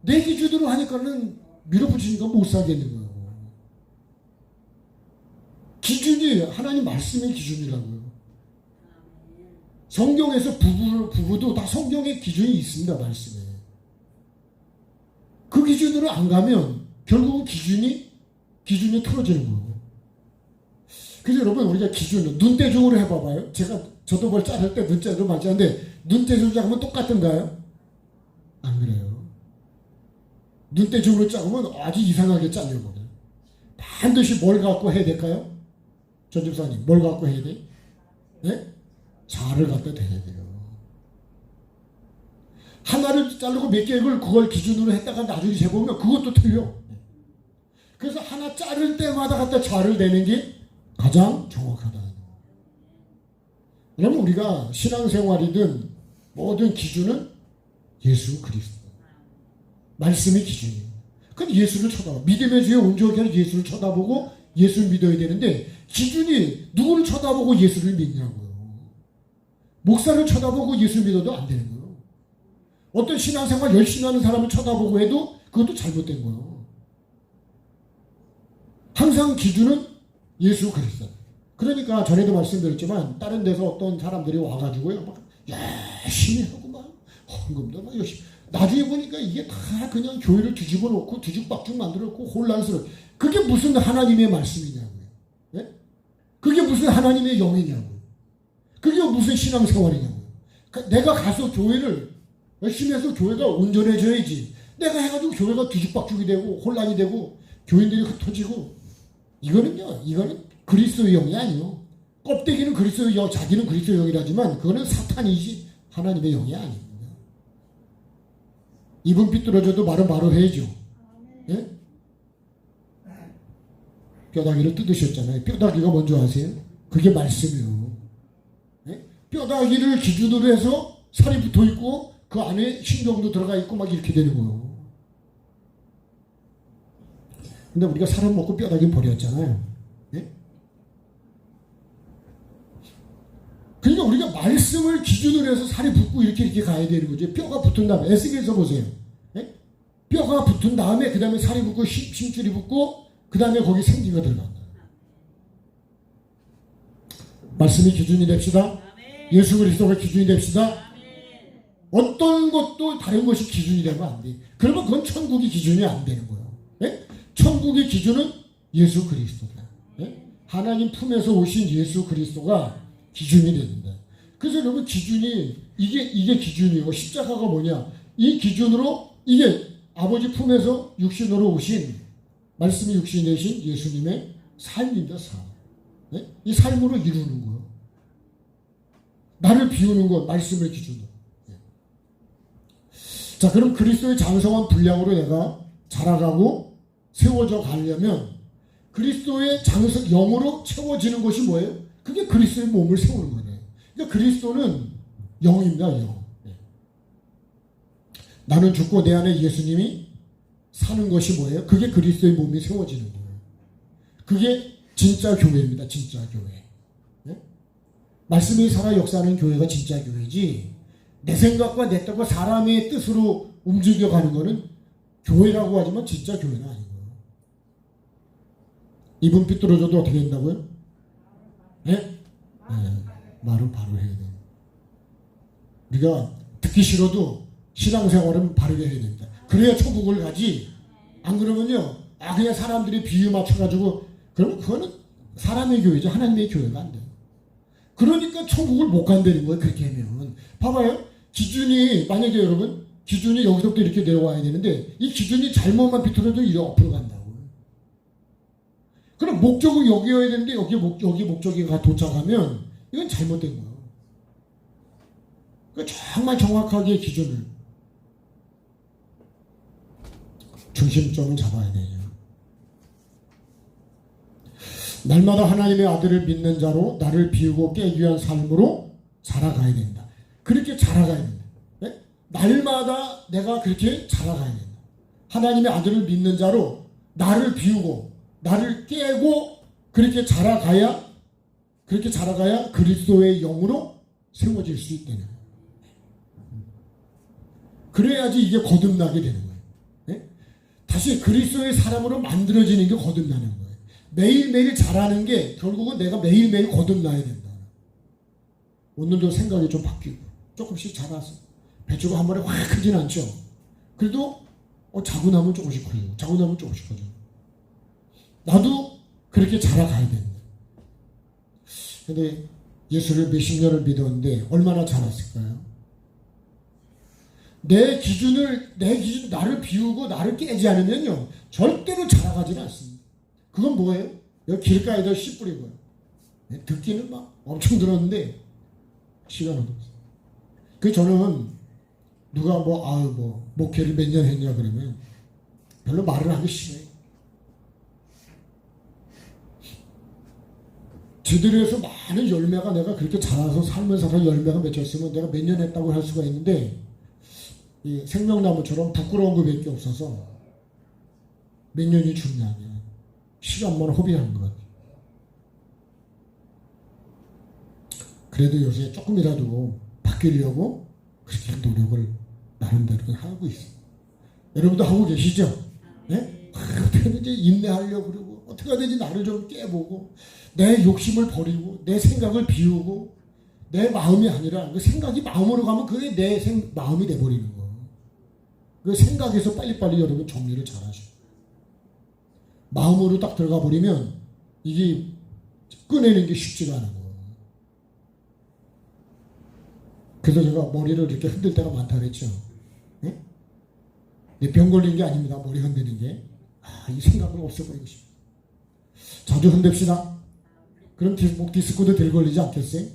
내 기준으로 하니까는 밀어붙이니까 못 살겠는 거예요. 기준이 하나님 말씀의 기준이라고요. 성경에서 부부도 다 성경의 기준이 있습니다. 말씀에. 그 기준으로 안 가면 결국은 기준이 틀어지는 거예요. 그래서 여러분 우리가 기준은 눈대중으로 해봐봐요. 저도 뭘 자를 때 눈대중으로 맞지 않는데 눈대중으로 자르면 똑같은가요? 안 그래요. 눈대중으로 자르면 아주 이상하게 잘려버려요. 반드시 뭘 갖고 해야 될까요? 전 집사님 뭘 갖고 해야 돼? 네? 자를 갖다 대야 돼요. 하나를 자르고 몇 개를 그걸 기준으로 했다가 나중에 재보면 그것도 틀려. 그래서 하나 자를 때마다 갖다 자를 내는 게 가장 정확하다. 그러면 우리가 신앙생활이든 모든 기준은 예수 그리스도. 말씀이 기준이에요. 그럼 예수를 쳐다봐. 믿음의 주에 온전히 하는 예수를 쳐다보고 예수를 믿어야 되는데 기준이 누구를 쳐다보고 예수를 믿냐고요. 목사를 쳐다보고 예수를 믿어도 안 되는 거예요. 어떤 신앙생활 열심히 하는 사람을 쳐다보고 해도 그것도 잘못된 거예요. 항상 기준은 예수 그리스도. 그러니까 전에도 말씀드렸지만 다른 데서 어떤 사람들이 와가지고요 막 열심히 하고 막 헌금도 막 열심히. 나중에 보니까 이게 다 그냥 교회를 뒤집어 놓고 뒤죽박죽 만들었고 혼란스러워. 그게 무슨 하나님의 말씀이냐고요. 네? 그게 무슨 하나님의 영이냐고요. 그게 무슨 신앙생활이냐고요. 내가 가서 교회를 열심히 해서 교회가 온전해져야지. 내가 해가지고 교회가 뒤죽박죽이 되고 혼란이 되고 교인들이 흩어지고 이거는 그리스도의 영이 아니요. 껍데기는 그리스도의 영, 자기는 그리스도의 영이라지만 그거는 사탄이지 하나님의 영이 아닙니다. 입은 삐뚤어져도 말은 바로 해야죠. 예? 뼈다귀를 뜯으셨잖아요. 뼈다귀가 뭔지 아세요? 그게 말씀이에요. 예? 뼈다귀를 기준으로 해서 살이 붙어 있고 그 안에 신경도 들어가 있고 막 이렇게 되는 거예요. 근데 우리가 사람 먹고 뼈다귀 버렸잖아요. 예? 그러니까 우리가 말씀을 기준으로 해서 살이 붙고 이렇게 가야 되는 거죠. 뼈가 붙은 다음에 에스겔서 보세요. 예? 뼈가 붙은 다음에 그 다음에 살이 붙고 심줄이 붙고 그 다음에 거기 생기가 들어간다. 말씀이 기준이 됩시다. 예수 그리스도가 기준이 됩시다. 어떤 것도 다른 것이 기준이 되면 안 돼. 그러면 그건 천국이 기준이 안 되는 거예요. 예? 천국의 기준은 예수 그리스도다. 예? 하나님 품에서 오신 예수 그리스도가 기준이 된다. 그래서 여러분 기준이 이게 기준이고 십자가가 뭐냐? 이 기준으로 이게 아버지 품에서 육신으로 오신 말씀이 육신이 되신 예수님의 삶입니다. 삶. 네? 이 삶으로 이루는 거예요. 나를 비우는 것 말씀을 기준으로. 네. 자, 그럼 그리스도의 장성한 분량으로 내가 자라가고 세워져 가려면 그리스도의 장성 영으로 채워지는 것이 뭐예요? 그게 그리스도의 몸을 세우는 거예요. 그러니까 그리스도는 영입니다. 영. 네. 나는 죽고 내 안에 예수님이 사는 것이 뭐예요? 그게 그리스도의 몸이 세워지는 거예요. 그게 진짜 교회입니다. 진짜 교회. 네? 말씀이 살아 역사하는 교회가 진짜 교회지 내 생각과 내 뜻과 사람의 뜻으로 움직여가는 거는 교회라고 하지만 진짜 교회는 아니고요. 입은 삐뚤어져도 어떻게 된다고요? 네? 네? 말은 바로 해야 돼요. 우리가 듣기 싫어도 신앙생활은 바르게 해야 됩니다. 그래야 천국을 가지. 안 그러면요, 그냥 사람들이 비유 맞춰가지고, 그러면 그거는 사람의 교회죠. 하나님의 교회가 안 돼요. 그러니까 천국을 못 간다는 거예요. 그렇게 하면. 봐봐요. 기준이, 만약에 여러분, 기준이 여기서부터 이렇게 내려와야 되는데, 이 기준이 잘못만 비틀어도 이렇게 앞으로 간다고. 그럼 목적은 여기여야 되는데, 여기 목적이 도착하면, 이건 잘못된 거예요. 그러니까 정말 정확하게 기준을, 중심점을 잡아야 돼요. 날마다 하나님의 아들을 믿는 자로 나를 비우고 깨기 위한 삶으로 자라가야 된다. 그렇게 자라가야 된다. 네? 날마다 내가 그렇게 자라가야 된다. 하나님의 아들을 믿는 자로 나를 비우고 나를 깨고 그렇게 자라가야 그리스도의 영으로 세워질 수 있다는 거예요. 그래야지 이게 거듭나게 되는 거예요. 네? 다시 그리스도의 사람으로 만들어지는 게 거듭나는 거예요. 매일매일 자라는 게 결국은 내가 매일매일 거듭나야 된다. 오늘도 생각이 좀 바뀌고 조금씩 자라서 배추가 한 번에 확 크진 않죠. 그래도 자고 나면 조금씩 커지고 자고 나면 조금씩 커지고 나도 그렇게 자라가야 됩니다. 근데 예수를 몇십 년을 믿었는데 얼마나 자랐을까요? 내 기준 나를 비우고 나를 깨지 않으면요 절대로 자라가지는 않습니다. 그건 뭐예요? 여기 길가에다 씨 뿌리고요. 듣기는 막 엄청 들었는데 시간은 없어요. 그 저는 누가 목회를 몇 년 했냐 그러면 별로 말을 하기 싫어요. 제대로 해서 많은 열매가 내가 그렇게 자라서 살면서 열매가 맺혔으면 내가 몇 년 했다고 할 수가 있는데 이 생명나무처럼 부끄러운 것밖에 없어서 몇 년이 중요하냐. 시간만 허비하는 것 같아요. 그래도 요새 조금이라도 바뀌려고 그렇게 노력을 나름대로 하고 있어요. 여러분도 하고 계시죠? 네? 어떻게든지 인내하려고 그러고 어떻게 하든지 나를 좀 깨보고 내 욕심을 버리고 내 생각을 비우고 내 마음이 아니라 그 생각이 마음으로 가면 그게 내 마음이 돼버리는 거예요. 그 생각에서 빨리빨리 여러분 정리를 잘 하셔요. 마음으로 딱 들어가 버리면 이게 꺼내는 게 쉽지가 않은 거예요. 그래서 제가 머리를 이렇게 흔들 때가 많다 그랬죠. 네? 병 걸린 게 아닙니다. 머리 흔드는 게. 이 생각을 없애버리고 싶어요. 자주 흔듭시다. 그럼 목 디스크도 덜 걸리지 않겠어요?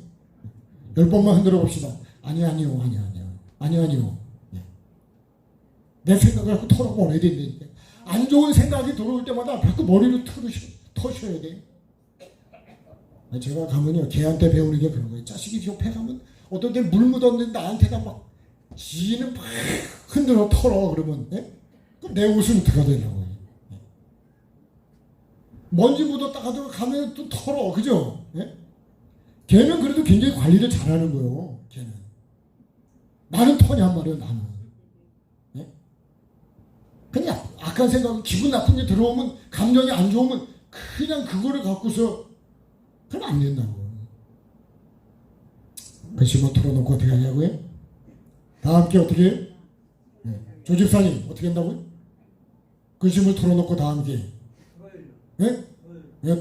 10번만 흔들어 봅시다. 아니요. 네. 내 생각을 하고 털어버려야 된다니까. 안 좋은 생각이 들어올 때마다 자꾸 머리를 터셔야 돼. 제가 가면요, 걔한테 배우는 게 그런 거예요. 자식이 옆에 가면 어떤 데 물 묻었는데 나한테다 막 지는 막 흔들어 털어 그러면 그럼 내 옷은 어떻게 되냐고요. 먼지 묻었다가도 가면 또 털어, 그죠? 걔는 그래도 굉장히 관리를 잘하는 거예요. 걔는 나는 터냔 말이에요. 나는 그냥 악한 생각, 기분 나쁜 게 들어오면 감정이 안 좋으면 그냥 그거를 갖고서 그러면 안 된다고. 근심을 털어놓고 어떻게 하냐고요? 다 함께 어떻게 해요? 조집사님 어떻게 한다고요? 근심을 털어놓고 다 함께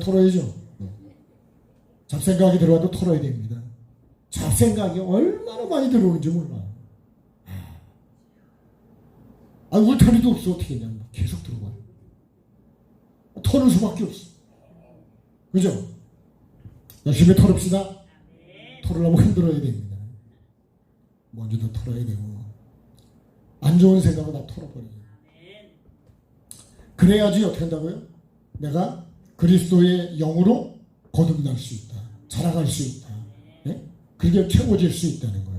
털어야죠. 잡생각이 들어와도 털어야 됩니다. 잡생각이 얼마나 많이 들어오는지 몰라요. 울타리도 없어. 어떻게 했냐. 계속 들어와요. 털을 수밖에 없어. 그죠? 열심히 털읍시다. 털으려면 흔들어야 됩니다. 먼지도 털어야 되고 안 좋은 생각은 다 털어버려요. 그래야지 어떻게 한다고요? 내가 그리스도의 영으로 거듭날 수 있다. 자라갈 수 있다. 그게 채워질 수 있다는 거예요.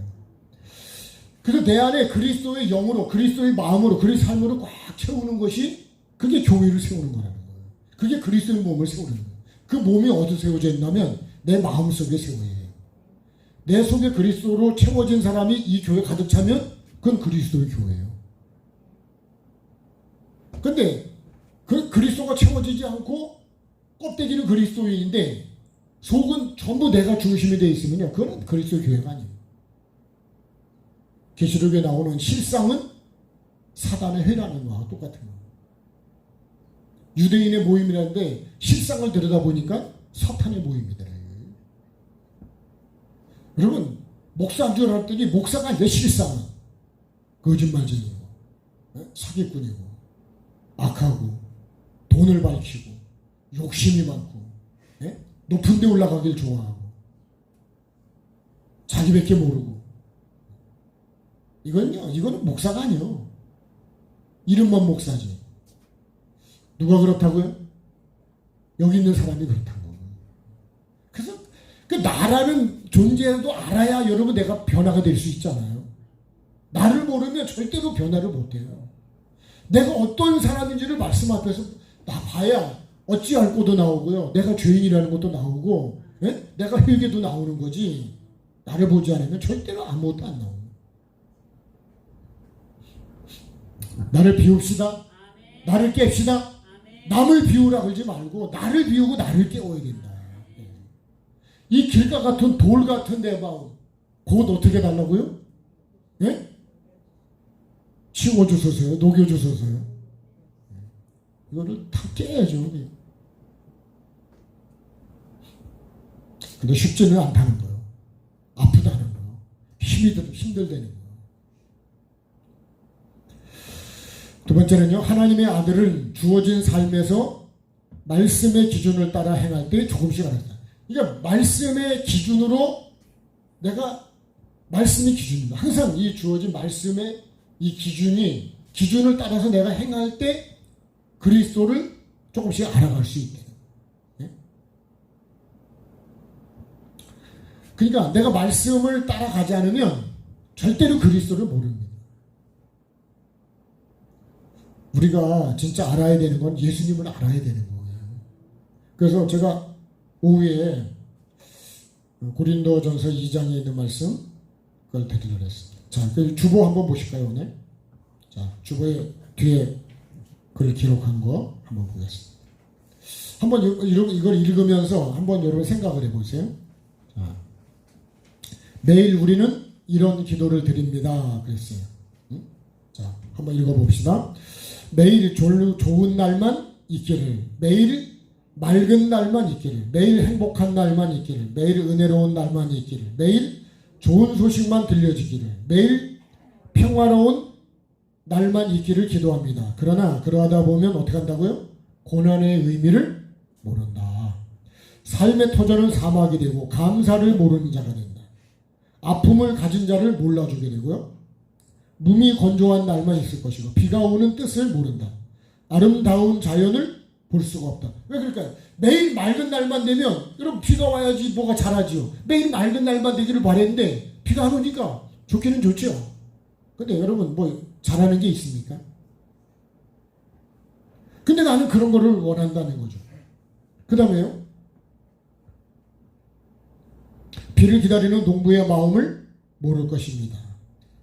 그래서 내 안에 그리스도의 영으로, 그리스도의 마음으로, 그리스도의 삶으로 꽉 채우는 것이 그게 교회를 세우는 거라는 거예요. 그게 그리스도의 몸을 세우는 거예요. 그 몸이 어디서 세워져 있냐면 내 마음 속에 세워야 해요. 내 속에 그리스도로 채워진 사람이 이 교회 가득 차면 그건 그리스도의 교회예요. 근데 그 그리스도가 채워지지 않고 껍데기는 그리스도인인데 속은 전부 내가 중심이 되어 있으면요, 그건 그리스도의 교회가 아니에요. 계시록에 나오는 실상은 사단의 회라는 거와 똑같은 거예요. 유대인의 모임이라는데 실상을 들여다보니까 사탄의 모임이더래요. 여러분, 목사인 줄 알았더니 목사가 아니라 실상은 거짓말쟁이고 사기꾼이고 악하고 돈을 밝히고 욕심이 많고 높은 데 올라가길 좋아하고 자기밖에 모르고 이거는 목사가 아니에요. 이름만 목사지. 누가 그렇다고요? 여기 있는 사람이 그렇다고. 그래서 그 나라는 존재도 알아야 여러분 내가 변화가 될 수 있잖아요. 나를 모르면 절대로 변화를 못해요. 내가 어떤 사람인지를 말씀 앞에서 나 봐야 어찌할 것도 나오고요. 내가 죄인이라는 것도 나오고 내가 회개도 나오는 거지. 나를 보지 않으면 절대로 아무것도 안 나옵니다. 나를 비웁시다. 나를 깹시다. 남을 비우라 그러지 말고 나를 비우고 나를 깨워야 된다. 이 길가 같은 돌 같은 데만 곧 어떻게 달라고요? 치워주소서요? 녹여주소서요? 이거를 다 깨야죠. 근데 쉽지는 않다는 거예요. 아프다는 거예요. 힘들다는 거예요. 두 번째는요, 하나님의 아들은 주어진 삶에서 말씀의 기준을 따라 행할 때 조금씩 알았다. 그러니까 말씀의 기준으로 내가 말씀이 기준입니다. 항상 이 주어진 말씀의 이 기준을 따라서 내가 행할 때 그리스도를 조금씩 알아갈 수 있다. 그러니까 내가 말씀을 따라가지 않으면 절대로 그리스도를 모릅니다. 우리가 진짜 알아야 되는 건 예수님을 알아야 되는 거예요. 그래서 제가 오후에 고린도전서 2장에 있는 말씀 그걸 드리려고 했습니다. 자, 그 주보 한번 보실까요, 오늘? 자, 주보에 뒤에 글 기록한 거 한번 보겠습니다. 한번 이걸 읽으면서 한번 여러분 생각을 해보세요. 자, 매일 우리는 이런 기도를 드립니다. 그랬어요. 응? 자, 한번 읽어봅시다. 매일 좋은 날만 있기를, 매일 맑은 날만 있기를, 매일 행복한 날만 있기를, 매일 은혜로운 날만 있기를, 매일 좋은 소식만 들려지기를, 매일 평화로운 날만 있기를 기도합니다. 그러나 그러하다 보면 어떻게 한다고요? 고난의 의미를 모른다. 삶의 터전은 사막이 되고 감사를 모르는 자가 된다. 아픔을 가진 자를 몰라주게 되고요. 몸이 건조한 날만 있을 것이고 비가 오는 뜻을 모른다. 아름다운 자연을 볼 수가 없다. 왜 그럴까요? 매일 맑은 날만 되면 여러분 비가 와야지 뭐가 자라지요. 매일 맑은 날만 되기를 바랬는데 비가 안 오니까 좋기는 좋죠. 근데 여러분 뭐 잘하는 게 있습니까? 근데 나는 그런 거를 원한다는 거죠. 그 다음에요. 비를 기다리는 농부의 마음을 모를 것입니다.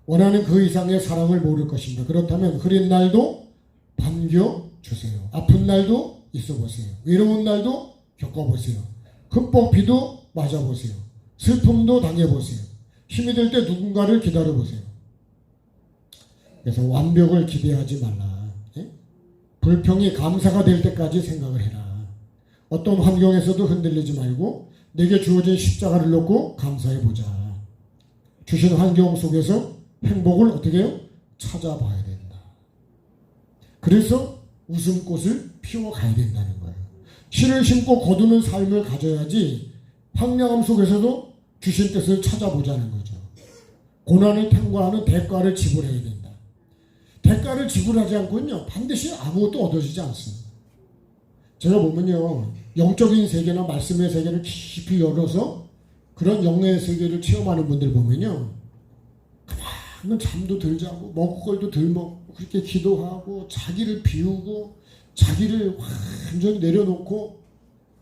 원하는 그 이상의 사랑을 모를 것입니다. 그렇다면 흐린 날도 반겨주세요. 아픈 날도 있어보세요. 외로운 날도 겪어보세요. 흠뻑 비도 맞아보세요. 슬픔도 당해보세요. 힘이 들 때 누군가를 기다려보세요. 그래서 완벽을 기대하지 말라. 예? 불평이 감사가 될 때까지 생각을 해라. 어떤 환경에서도 흔들리지 말고 내게 주어진 십자가를 놓고 감사해보자. 주신 환경 속에서 행복을 어떻게 해요? 찾아봐야 된다. 그래서 웃음꽃을 피워가야 된다는 거예요. 씨를 심고 거두는 삶을 가져야지 황량함 속에서도 주신 뜻을 찾아보자는 거죠. 고난을 통과하는 대가를 지불해야 된다. 대가를 지불하지 않고는요 반드시 아무것도 얻어지지 않습니다. 제가 보면요 영적인 세계나 말씀의 세계를 깊이 열어서 그런 영의 세계를 체험하는 분들 보면요 그만 잠도 덜 자고 먹을 걸도 덜 먹고 그렇게 기도하고 자기를 비우고 자기를 완전히 내려놓고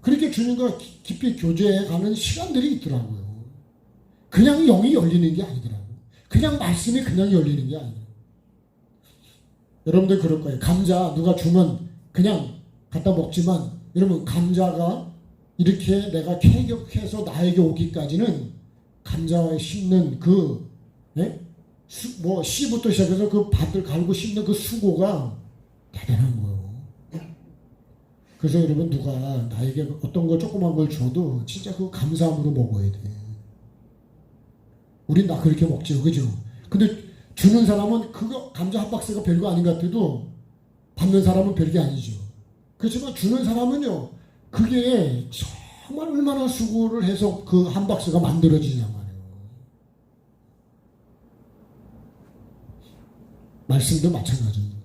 그렇게 주님과 깊이 교제해가는 시간들이 있더라고요. 그냥 영이 열리는 게 아니더라고요. 그냥 말씀이 그냥 열리는 게 아니에요. 여러분들 그럴 거예요. 감자 누가 주면 그냥 갖다 먹지만 여러분 감자가 이렇게 내가 쾌격해서 나에게 오기까지는 감자에 심는 그 씨부터 시작해서 그 밭을 갈고 심는 그 수고가 대단한 거예요. 그래서 여러분 누가 나에게 어떤 거 조그만 걸 줘도 진짜 그 감사함으로 먹어야 돼. 우린 다 그렇게 먹죠. 그죠? 근데 주는 사람은 그거 감자 한 박스가 별거 아닌 것 같아도 받는 사람은 별게 아니죠. 그렇지만 주는 사람은요 그게 정말 얼마나 수고를 해서 그 한 박스가 만들어지냐 말이에요. 말씀도 마찬가지입니다.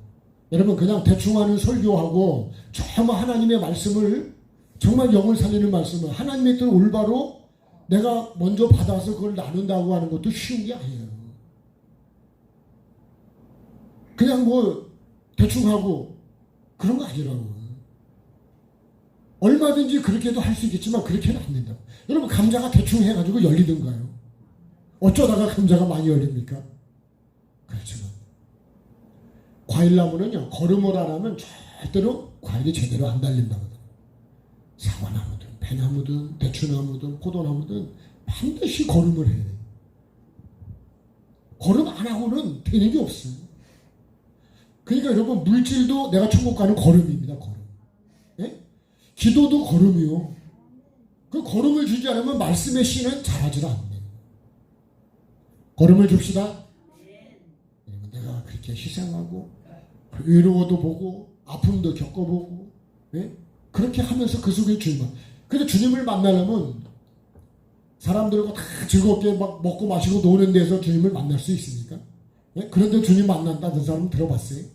여러분 그냥 대충 하는 설교하고 정말 하나님의 말씀을 정말 영을 살리는 말씀을 하나님의 뜻 올바로 내가 먼저 받아서 그걸 나눈다고 하는 것도 쉬운 게 아니에요. 그냥 뭐 대충 하고 그런 거 아니라고. 얼마든지 그렇게도 할 수 있겠지만 그렇게는 안 된다. 여러분 감자가 대충 해가지고 열리던가요? 어쩌다가 감자가 많이 열립니까? 그렇지만 과일나무는요 걸음을 안 하면 절대로 과일이 제대로 안 달린다거든요. 사과나무든 배나무든 대추나무든 포도나무든 반드시 걸음을 해야 돼요. 걸음 안 하고는 되는 게 없어요. 그러니까 여러분 물질도 내가 천국 가는 걸음입니다. 걸음. 예? 기도도 걸음이요. 그 걸음을 주지 않으면 말씀의 씨는 자라질 않네요. 걸음을 줍시다. 내가 그렇게 희생하고 외로워도 보고 아픔도 겪어보고 그렇게 하면서 그 속에 주님만. 근데 주님을 만나려면 사람들과 다 즐겁게 막 먹고 마시고 노는 데서 주님을 만날 수 있습니까? 그런데 주님 만난다는 사람 들어봤어요?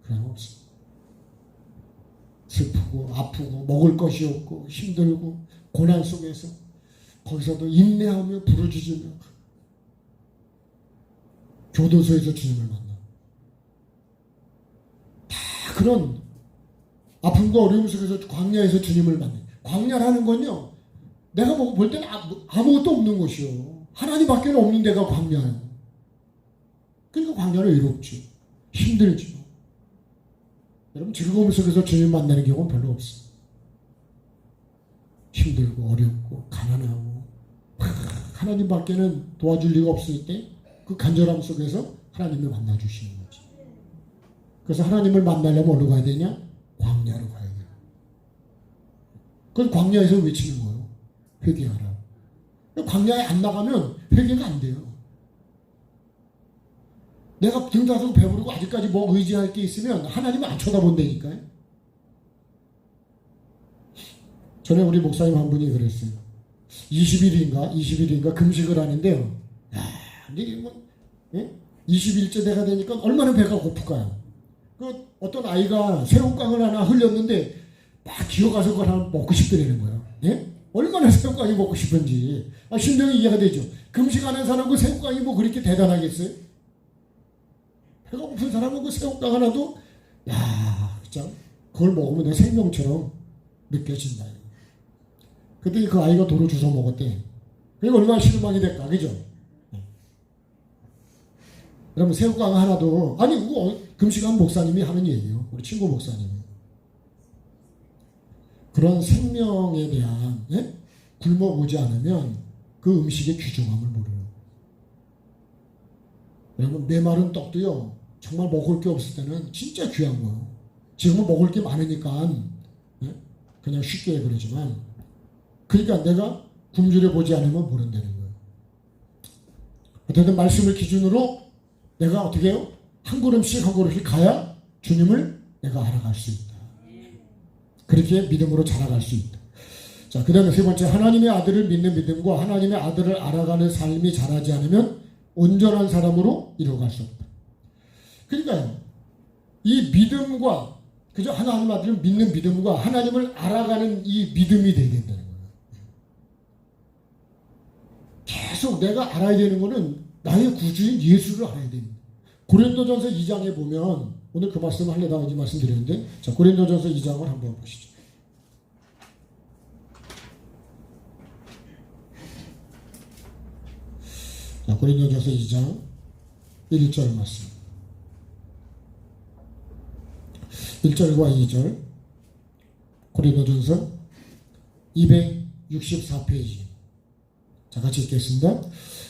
그런 거 없습니다. 슬프고 아프고 먹을 것이 없고 힘들고 고난 속에서 거기서도 인내하며 부르짖으며 교도소에서 주님을 만나. 다 그런 아픔과 어려움 속에서 광야에서 주님을 만나. 광야라는 건요 내가 볼 때는 아무것도 없는 곳이요. 하나님밖에 없는 데가 광야예요. 그러니까 광야는 외롭지. 힘들지. 여러분 즐거움 속에서 주님 만나는 경우는 별로 없어요. 힘들고 어렵고 가난하고 하나님밖에는 도와줄 리가 없을 때 그 간절함 속에서 하나님을 만나주시는 거지. 그래서 하나님을 만나려면 어디로 가야 되냐? 광야로 가야 돼요. 그건 광야에서 외치는 거예요. 회개하라. 광야에 안 나가면 회개가 안 돼요. 내가 등 다스고 배부르고 아직까지 뭐 의지할 게 있으면 하나님은 안 쳐다본다니까요. 전에 우리 목사님 한 분이 그랬어요. 20일인가 금식을 하는데요. 근데 뭐 20일째 돼가 되니까 얼마나 배가 고플까요? 그 어떤 아이가 새우깡을 하나 흘렸는데 막 기어가서 그걸 하나 먹고 싶더라는 거예요. 예? 얼마나 새우깡이 먹고 싶은지 심령이 이해가 되죠. 금식하는 사람 그 새우깡이 뭐 그렇게 대단하겠어요? 배가 고픈 사람은 그 새우깡 하나도 진짜 그걸 먹으면 내 생명처럼 느껴진다. 그때 그 아이가 도로 주워 먹었대. 그게 얼마나 실망이 될까, 그죠? 여러분 새우깡 하나도 그거 금식한 목사님이 하는 얘기예요. 우리 친구 목사님이. 그런 생명에 대한 굶어보지 않으면 그 음식의 귀중함을 모르요. 여러분 메마른 떡도요. 정말 먹을 게 없을 때는 진짜 귀한 거예요. 지금은 먹을 게 많으니까 그냥 쉽게 그러지만 그러니까 내가 굶주려 보지 않으면 모른다는 거예요. 어쨌든 말씀을 기준으로 내가 어떻게 해요? 한 걸음씩 한 걸음씩 가야 주님을 내가 알아갈 수 있다. 그렇게 믿음으로 자라갈 수 있다. 자, 그 다음에 세 번째, 하나님의 아들을 믿는 믿음과 하나님의 아들을 알아가는 삶이 자라지 않으면 온전한 사람으로 이루어갈 수 없다. 그러니까요, 이 믿음과 그저 하나님 아들을 믿는 믿음과 하나님을 알아가는 이 믿음이 되야 된다는 거예요. 계속 내가 알아야 되는 거는 나의 구주인 예수를 알아야 됩니다. 고린도전서 2장에 보면 오늘 그 말씀 하려다가 이 말씀 드렸는데 자, 고린도전서 2장을 한번 보시죠. 자, 고린도전서 2장 1절 말씀. 1절과 2절. 고린도전서 264페이지. 자, 같이 읽겠습니다.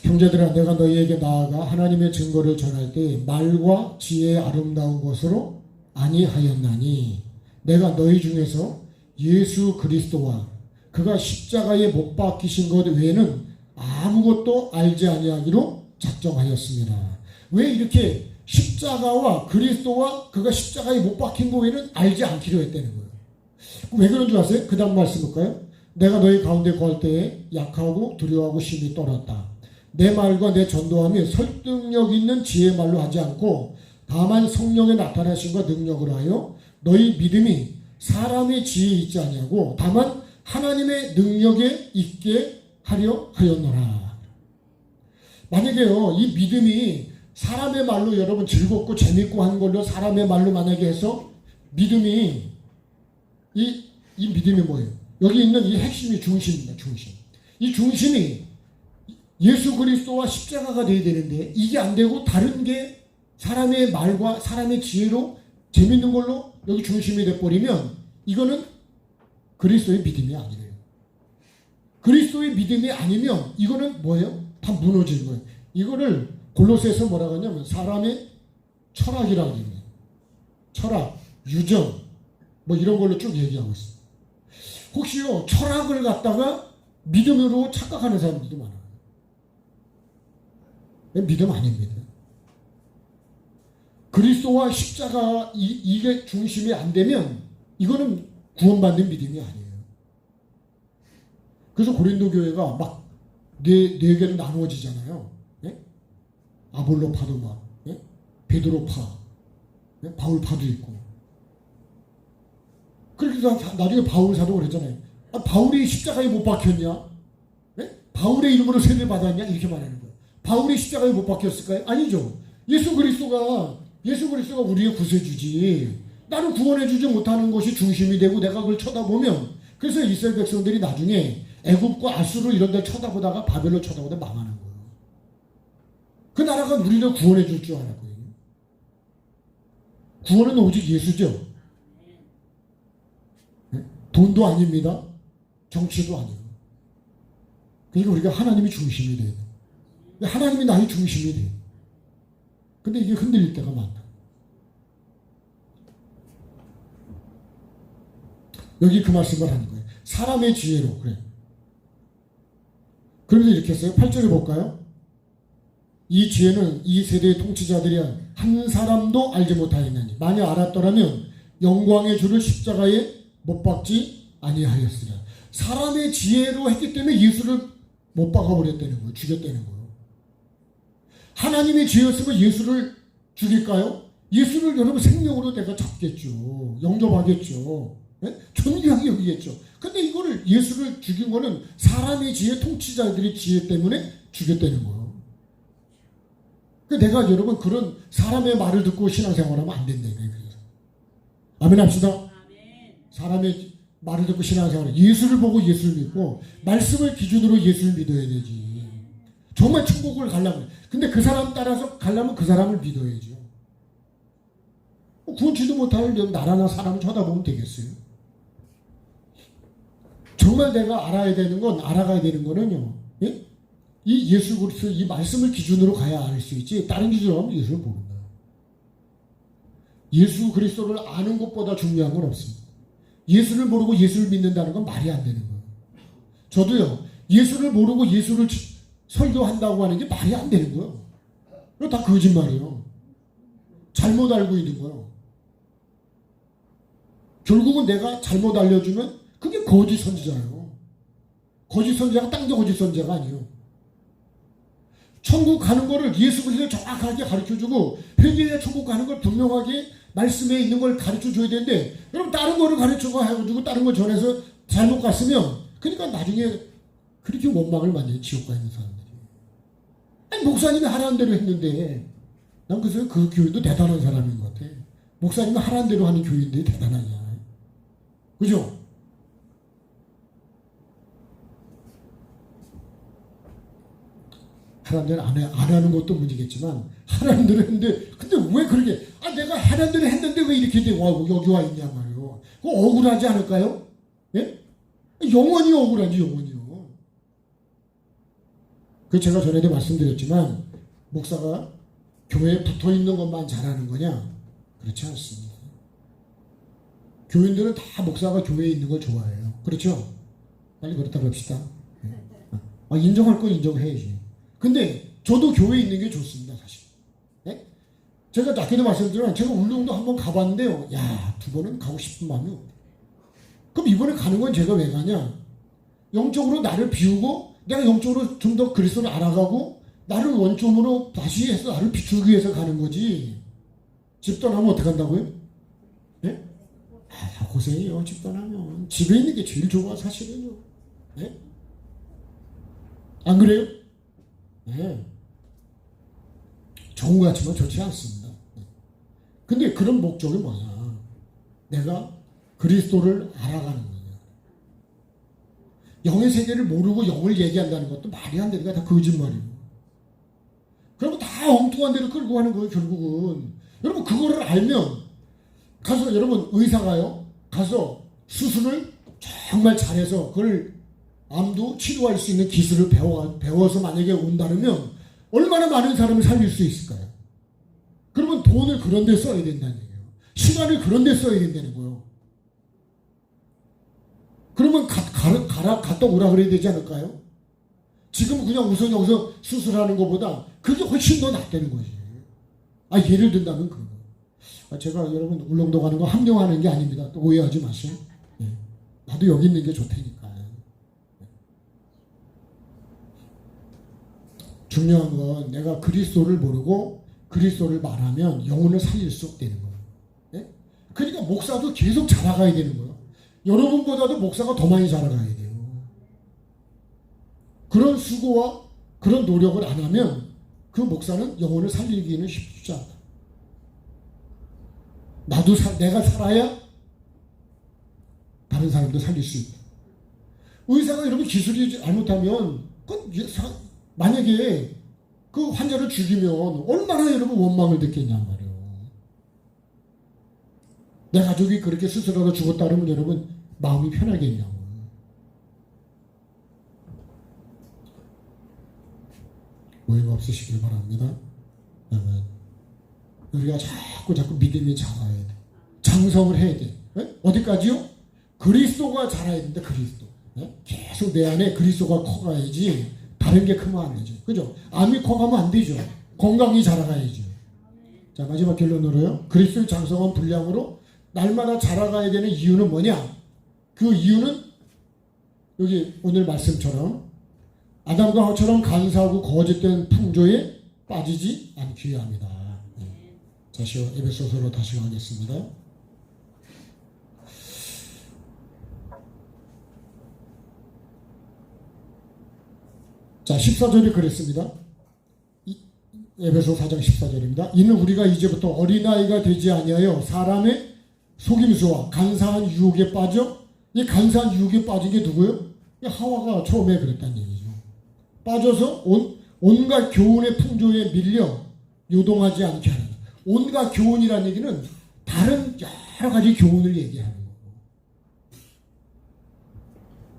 형제들아, 내가 너희에게 나아가 하나님의 증거를 전할 때 말과 지혜의 아름다운 것으로 아니하였나니 내가 너희 중에서 예수 그리스도와 그가 십자가에 못 박히신 것 외에는 아무것도 알지 아니하기로 작정하였습니다. 왜 이렇게 십자가와 그리스도와 그가 십자가에 못 박힌 것 외에는 알지 않기로 했다는 거예요. 왜 그런 줄 아세요? 그 다음 말씀 볼까요? 내가 너희 가운데 거할 때에 약하고 두려워하고 심히 떨었다. 내 말과 내 전도함이 설득력 있는 지혜의 말로 하지 않고 다만 성령의 나타나심과 능력을 하여 너희 믿음이 사람의 지혜에 있지 아니하고 다만 하나님의 능력에 있게 하려 하였노라. 만약에요, 이 믿음이 사람의 말로 여러분 즐겁고 재밌고 하는 걸로 사람의 말로 만약에 해서 믿음이 이 믿음이 뭐예요? 여기 있는 이 핵심이 중심입니다. 중심. 이 중심이 예수 그리스도와 십자가가 되어야 되는데 이게 안 되고 다른 게 사람의 말과 사람의 지혜로 재밌는 걸로 여기 중심이 돼버리면 이거는 그리스도의 믿음이 아니에요. 그리스도의 믿음이 아니면 이거는 뭐예요? 다 무너지는 거예요. 이거를 골로새에서 뭐라고 하냐면 사람의 철학이라고 합니다. 철학, 유전 뭐 이런 걸로 쭉 얘기하고 있어요. 혹시요 철학을 갖다가 믿음으로 착각하는 사람들도 많아요. 믿음 아닙니다. 그리스도와 십자가 이게 중심이 안 되면 이거는 구원받는 믿음이 아니에요. 그래서 고린도 교회가 막 네 개로 나누어지잖아요. 예? 아볼로파도 막 예? 베드로파, 예? 바울파도 있고. 그래서 나중에 바울사도 그랬잖아요. 바울이 십자가에 못 박혔냐? 예? 바울의 이름으로 세례 받았냐? 이렇게 말하는 거예요. 바울이 십자가에 못 박혔을까요? 아니죠. 예수 그리스도가 우리의 구세주지. 나를 구원해주지 못하는 것이 중심이 되고 내가 그걸 쳐다보면 그래서 이스라엘 백성들이 나중에 애굽과 아수르 이런 데를 쳐다보다가 바벨로 쳐다보다 망하는 거예요. 그 나라가 우리를 구원해 줄 줄 알았거든요. 구원은 오직 예수죠. 돈도 아닙니다. 정치도 아니에요. 그러니까 우리가 하나님이 중심이 돼요. 하나님이 나의 중심이 돼요. 근데 이게 흔들릴 때가 많다. 여기 그 말씀을 하는 거예요. 사람의 지혜로. 그래. 그러면서 이렇게 했어요. 8절에 볼까요? 이 지혜는 이 세대의 통치자들이 한 사람도 알지 못하였나니 만약 알았더라면 영광의 주를 십자가에 못 박지 아니하였으리라. 사람의 지혜로 했기 때문에 예수를 못 박아버렸다는 거예요. 죽였다는 거예요. 하나님의 지혜였으면 예수를 죽일까요? 예수를 여러분 생명으로 내가 잡겠죠. 영접하겠죠. 네? 존귀하게 여기겠죠. 근데 이거를 예수를 죽인 거는 사람의 지혜, 통치자들의 지혜 때문에 죽였다는 거예요. 내가 여러분 그런 사람의 말을 듣고 신앙생활하면 안 된다는 거예요. 아멘 합시다. 사람의 말을 듣고 신앙생활, 예수를 보고 예수를 믿고 말씀을 기준으로 예수를 믿어야 되지. 정말 천국을 가려면, 근데 그 사람 따라서 가려면 그 사람을 믿어야죠. 구원치도 못할 나라나 사람을 쳐다보면 되겠어요. 정말 내가 알아야 되는 건, 알아가야 되는 거는요, 예? 이 예수 그리스도 이 말씀을 기준으로 가야 알 수 있지, 다른 기준으로 하면 예수를 모른다. 예수 그리스도를 아는 것보다 중요한 건 없습니다. 예수를 모르고 예수를 믿는다는 건 말이 안 되는 거예요. 저도요, 예수를 모르고 예수를 설교한다고 하는 게 말이 안 되는 거예요. 이거 다 거짓말이에요. 잘못 알고 있는 거예요. 결국은 내가 잘못 알려주면 그게 거짓 선지자예요. 거짓 선지자가 딴 게 거짓 선지자가 아니에요. 천국 가는 거를 예수 그리스도 정확하게 가르쳐주고 회개에 천국 가는 걸 분명하게 말씀에 있는 걸 가르쳐줘야 되는데, 여러분 다른 거를 가르쳐가지고 다른 걸 전해서 잘못 갔으면 그러니까 나중에 그렇게 원망을 많이 해요. 지옥 가 있는 사람들이. 아니 목사님이 하라는 대로 했는데, 난 그래서 그 교회도 대단한 사람인 것 같아. 목사님이 하라는 대로 하는 교회인데 대단하냐. 그죠? 하라는 대로 안 하는 것도 문제겠지만 하라는 대로 했는데, 근데 왜 그렇게, 내가 하라는 대로 했는데 왜 이렇게 여기 와 있냐 말이에요. 그거 억울하지 않을까요? 예? 영원히 억울하지, 영원히요. 그 제가 전에도 말씀드렸지만 목사가 교회에 붙어 있는 것만 잘하는 거냐? 그렇지 않습니다. 교인들은 다 목사가 교회에 있는 걸 좋아해요. 그렇죠? 빨리 그렇다고 합시다. 인정할 거 인정해야지. 근데 저도 교회에 있는 게 좋습니다, 사실. 네? 제가 아까도 말씀드렸지만 제가 울릉도 한번 가봤는데요. 야, 2번은 가고 싶은 마음이 없네. 그럼 이번에 가는 건 제가 왜 가냐? 영적으로 나를 비우고 내가 영적으로 좀 더 그리스도를 알아가고 나를 원점으로 다시 해서 나를 비추기 위해서 가는 거지. 집 떠나면 어떻게 한다고요? 네? 고생해요. 집 떠나면. 집에 있는 게 제일 좋아, 사실은요. 네? 안 그래요? 네. 좋은 것 같지만 좋지 않습니다. 근데 그런 목적이 뭐냐? 내가 그리스도를 알아가는 거냐. 영의 세계를 모르고 영을 얘기한다는 것도 말이 안 되니까 다 거짓말이에요. 그러면 다 엉뚱한 데로 끌고 가는 거예요, 결국은. 여러분, 그거를 알면, 가서, 여러분, 의사가요, 가서 수술을 정말 잘해서 그걸 암도 치료할 수 있는 기술을 배워서 만약에 온다면 얼마나 많은 사람을 살릴 수 있을까요? 그러면 돈을 그런 데 써야 된다는 얘기예요. 시간을 그런 데 써야 된다는 거예요. 그러면 갔다 오라 그래야 되지 않을까요? 지금 그냥 우선 여기서 수술하는 것보다 그게 훨씬 더 낫다는 거지. 예를 든다면 그거. 제가 여러분 울릉도 가는 거 함령하는 게 아닙니다. 또 오해하지 마세요. 네. 나도 여기 있는 게 좋다니까. 중요한 건 내가 그리스도를 모르고 그리스도를 말하면 영혼을 살릴 수 없다는 거예요. 네? 그러니까 목사도 계속 자라가야 되는 거예요. 여러분보다도 목사가 더 많이 자라가야 돼요. 그런 수고와 그런 노력을 안 하면 그 목사는 영혼을 살리기는 쉽지 않다. 내가 살아야 다른 사람도 살릴 수 있다. 의사가 여러분 기술이 잘못하면 만약에 그 환자를 죽이면 얼마나 여러분 원망을 듣겠냔 말이에요. 내 가족이 그렇게 스스로가 죽었다 그러면 여러분 마음이 편하겠냐고. 오해가 없으시길 바랍니다. 아멘. 우리가 자꾸 믿음이 자라야 돼. 장성을 해야 돼. 네? 어디까지요? 그리스도가 자라야 된다. 그리스도. 네? 계속 내 안에 그리스도가 커가야지 다른 게 크면 안 되죠. 그죠? 암이 커가면 안 되죠. 건강히 자라가야죠. 자, 마지막 결론으로요. 그리스도의 장성한 분량으로 날마다 자라가야 되는 이유는 뭐냐? 그 이유는 여기 오늘 말씀처럼 아담과 하와처럼 간사하고 거짓된 풍조에 빠지지 않기 위함이다. 다시 에베소서로 다시 가겠습니다. 자, 14절이 그랬습니다. 에베소 4장 14절입니다. 이는 우리가 이제부터 어린아이가 되지 아니하여 사람의 속임수와 간사한 유혹에 빠져, 이 간사한 유혹에 빠진 게 누구예요? 하와가 처음에 그랬다는 얘기죠. 빠져서 온갖 교훈의 풍조에 밀려 요동하지 않게 하는. 온갖 교훈이라는 얘기는 다른 여러 가지 교훈을 얘기하는 거고.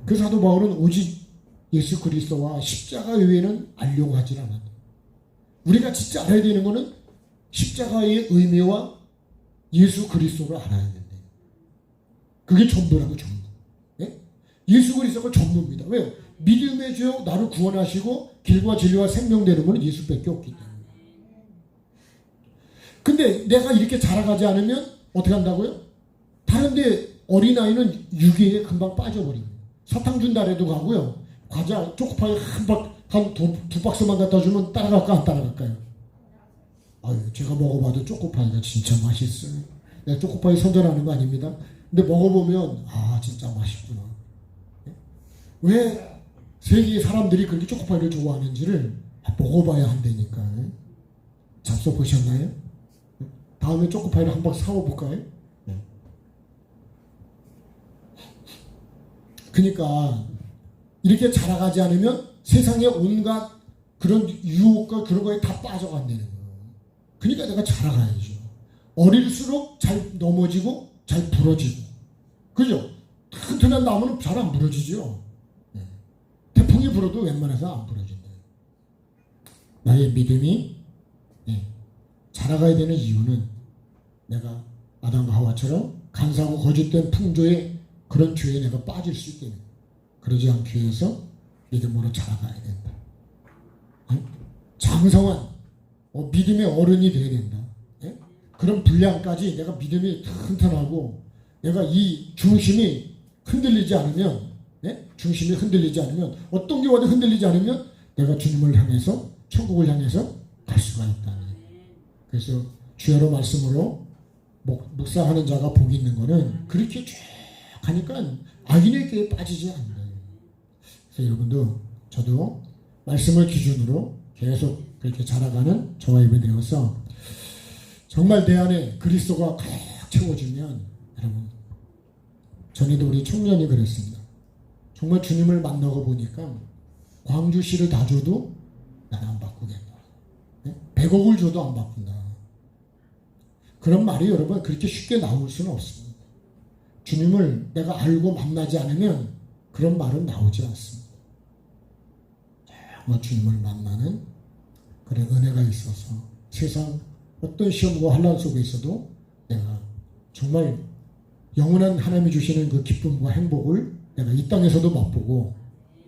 그 사도 바울은 오직 예수 그리스도와 십자가 외에는 알려고 하질 않았다. 우리가 진짜 알아야 되는 것은 십자가의 의미와 예수 그리스도를 알아야 된다. 그게 전부라고, 전부. 예? 예수 그리스도가 전부입니다. 왜요? 믿음의 죄로 나를 구원하시고 길과 진리와 생명 되는 것은 예수밖에 없기 때문에. 근데 내가 이렇게 자라가지 않으면 어떻게 한다고요? 다른데 어린아이는 유괴에 금방 빠져버립니다. 사탕 준다 해도 가고요. 과자, 초코파이 두 박스만 갖다 주면 따라갈까 안 따라갈까요? 아유, 제가 먹어봐도 초코파이가 진짜 맛있어요. 내가 초코파이 선전하는 거 아닙니다. 근데 먹어보면 아 진짜 맛있구나. 왜 세계 사람들이 그렇게 초코파이를 좋아하는지를 먹어봐야 한다니까. 잡숴보셨나요? 다음에 초코파이를 한번 사와볼까요? 그러니까 이렇게 자라가지 않으면 세상에 온갖 그런 유혹과 그런 거에 다 빠져간다는 거예요. 그러니까 내가 자라가야죠. 어릴수록 잘 넘어지고 잘 부러지고. 그죠? 튼튼한 나무는 잘 안 부러지죠. 태풍이 불어도 웬만해서 안 부러진다. 나의 믿음이 자라가야 되는 이유는 내가 아담과 하와처럼 간사하고 거짓된 풍조의 그런 죄에 내가 빠질 수 있게 됩니다. 그러지 않기 위해서 믿음으로 자라가야 된다. 장성한 믿음의 어른이 되어야 된다. 그런 분량까지 내가 믿음이 튼튼하고 내가 이 중심이 흔들리지 않으면 어떤 게 와도 흔들리지 않으면 내가 주님을 향해서 천국을 향해서 갈 수가 있다. 그래서 주여로 말씀으로 묵상하는 자가 복이 있는 거는 그렇게 쭉 하니까 악인에게 빠지지 않는다. 그래서 여러분도 저도 말씀을 기준으로 계속 그렇게 자라가는 저와 여러분이 되어서 정말 내 안에 그리스도가 가득 채워지면 여러분 전에도 우리 청년이 그랬습니다. 정말 주님을 만나고 보니까 광주시를 다 줘도 나는 안 바꾸겠다. 100억을 줘도 안 바꾼다. 그런 말이 여러분 그렇게 쉽게 나올 수는 없습니다. 주님을 내가 알고 만나지 않으면 그런 말은 나오지 않습니다. 정말 주님을 만나는 그런 은혜가 있어서 세상 어떤 시험과 환난 속에 있어도 내가 정말 영원한 하나님이 주시는 그 기쁨과 행복을 내가 이 땅에서도 맛보고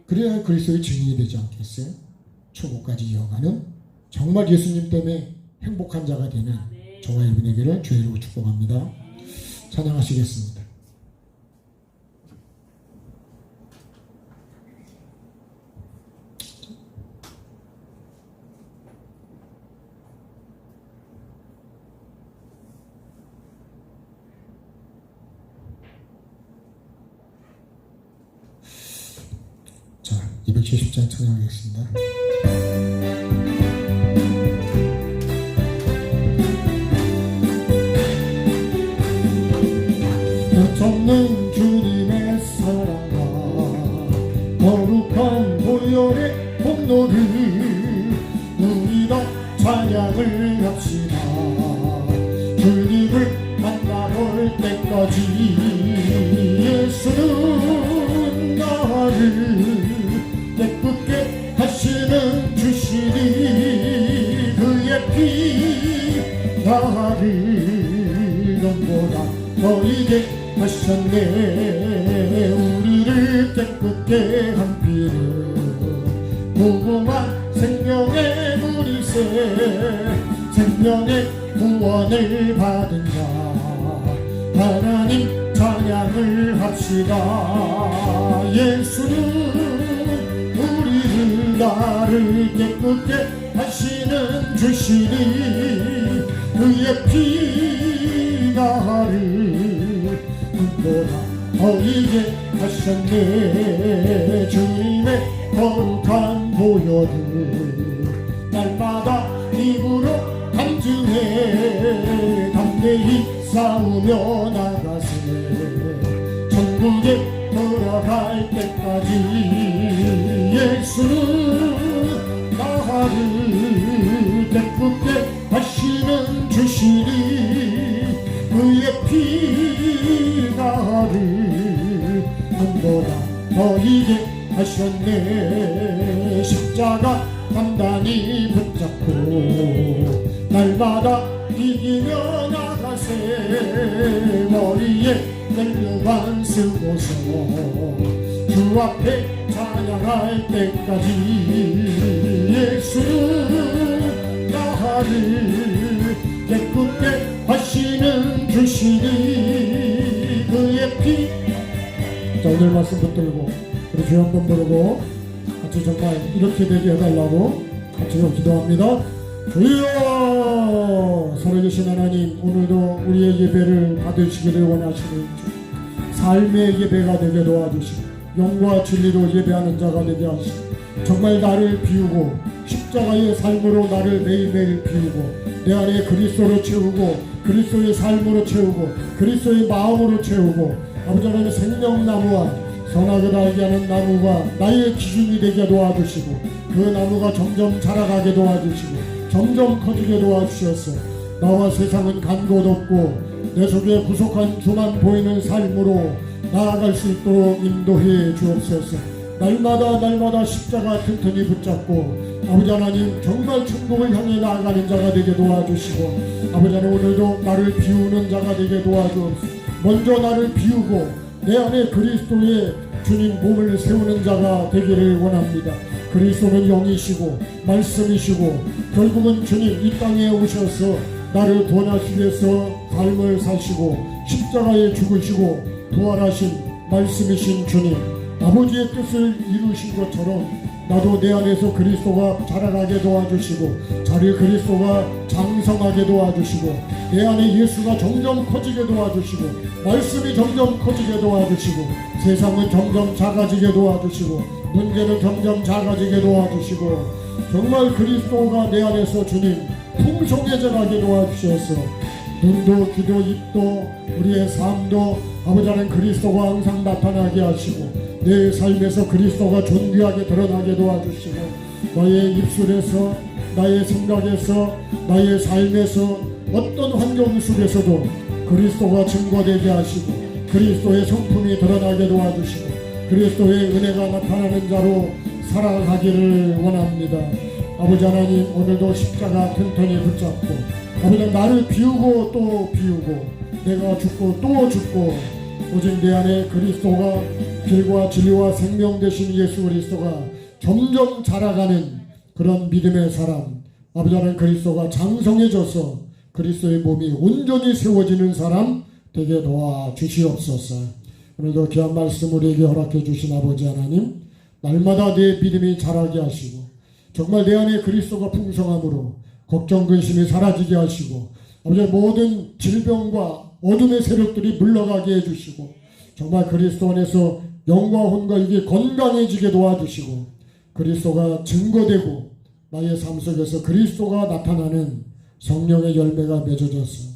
그래야 그리스도의 증인이 되지 않겠어요? 천국까지 이어가는 정말 예수님 때문에 행복한 자가 되는 저와 여러분에게를 주의 이름으로 축복합니다. 찬양하시겠습니다. 자, 270장 찬양하겠습니다. 끝없는 주님의 사랑과 거룩한 보혈의 폭로를 우리 찬양을 합시다. 주님을 만나볼 때까지 예수는 나를 깨끗게 하시는 주시니 그의 피 나를 넘보다 너희게 하셨네. 우리를 깨끗게 한 피는 무궁한 생명의 물이세. 생명의 구원을 받은 자 하나님 찬양을 합시다. 예수는 우리를 나를 깨끗게 하시는 주시니 그의 피 나를 눈보라 너희게 하셨네. 주님의 거룩한 보혈을 날마다 입으로 간증해 담대히 싸우며 나가세. 천국에 돌아갈 때까지 예수는 나를 깨끗게 하시는 주시니 그의 피 나를 눈보라 너희게 하셨네. 십자가 단단히 붙잡고 날마다 이기며 나가세. 머리에 멜류관 쓰고서 주 앞에 찬양할 때까지 예수는 나를 깨끗게 하시는 주시니 그의 피. 자, 오늘 말씀 붙들고 우리 주여 한번 부르고 같이 정말 이렇게 되게 해달라고 같이 기도합니다. 주여, 살아계신 하나님, 오늘도 우리의 예배를 받으시기를 원하시는 주, 삶의 예배가 되게 도와주시고 영과 진리로 예배하는 자가 되게 하시고 정말 나를 비우고 십자가의 삶으로 나를 매일매일 비우고 내 안에 그리스도로 채우고 그리스도의 삶으로 채우고 그리스도의 마음으로 채우고 아버지 하나님의 생명나무와 선악을 알게 하는 나무가 나의 기준이 되게 도와주시고 그 나무가 점점 자라가게 도와주시고 점점 커지게 도와주셔서 나와 세상은 간 곳 없고 내 속에 구속한 주만 보이는 삶으로 나아갈 수 있도록 인도해 주옵소서. 날마다 십자가 튼튼히 붙잡고 아버지 하나님 정말 천국을 향해 나아가는 자가 되게 도와주시고 아버지 하나님 오늘도 나를 비우는 자가 되게 도와주옵소서. 먼저 나를 비우고 내 안에 그리스도의 주님 몸을 세우는 자가 되기를 원합니다. 그리스도는 영이시고 말씀이시고 결국은 주님 이 땅에 오셔서 나를 구원하시기 위해서 삶을 사시고 십자가에 죽으시고 부활하신 말씀이신 주님 아버지의 뜻을 이루신 것처럼 나도 내 안에서 그리스도가 자라가게 도와주시고 자리 그리스도가 장성하게 도와주시고 내 안에 예수가 점점 커지게 도와주시고 말씀이 점점 커지게 도와주시고 세상은 점점 작아지게 도와주시고 문제는 점점 작아지게 도와주시고 정말 그리스도가 내 안에서 주님 풍성해져 가게 도와주셔서 눈도 귀도 입도 우리의 삶도 아버지 하나님 그리스도가 항상 나타나게 하시고 내 삶에서 그리스도가 존귀하게 드러나게 도와주시고 너의 입술에서 나의 생각에서 나의 삶에서 어떤 환경 속에서도 그리스도가 증거되게 하시고 그리스도의 성품이 드러나게 도와주시고 그리스도의 은혜가 나타나는 자로 살아가기를 원합니다. 아버지 하나님 오늘도 십자가 튼튼히 붙잡고 아버지 나를 비우고 또 비우고 내가 죽고 또 죽고 오직 내 안에 그리스도가 길과 진리와 생명 되신 예수 그리스도가 점점 자라가는 그런 믿음의 사람 아버지 하나님 그리스도가 장성해져서 그리스도의 몸이 온전히 세워지는 사람 되게 도와주시옵소서. 오늘도 귀한 말씀 우리에게 허락해 주신 아버지 하나님 날마다 내 믿음이 자라게 하시고 정말 내 안에 그리스도가 풍성함으로 걱정 근심이 사라지게 하시고 아버지 모든 질병과 어둠의 세력들이 물러가게 해주시고 정말 그리스도 안에서 영과 혼과 육이 건강해지게 도와주시고 그리스도가 증거되고 나의 삶 속에서 그리스도가 나타나는 성령의 열매가 맺어져서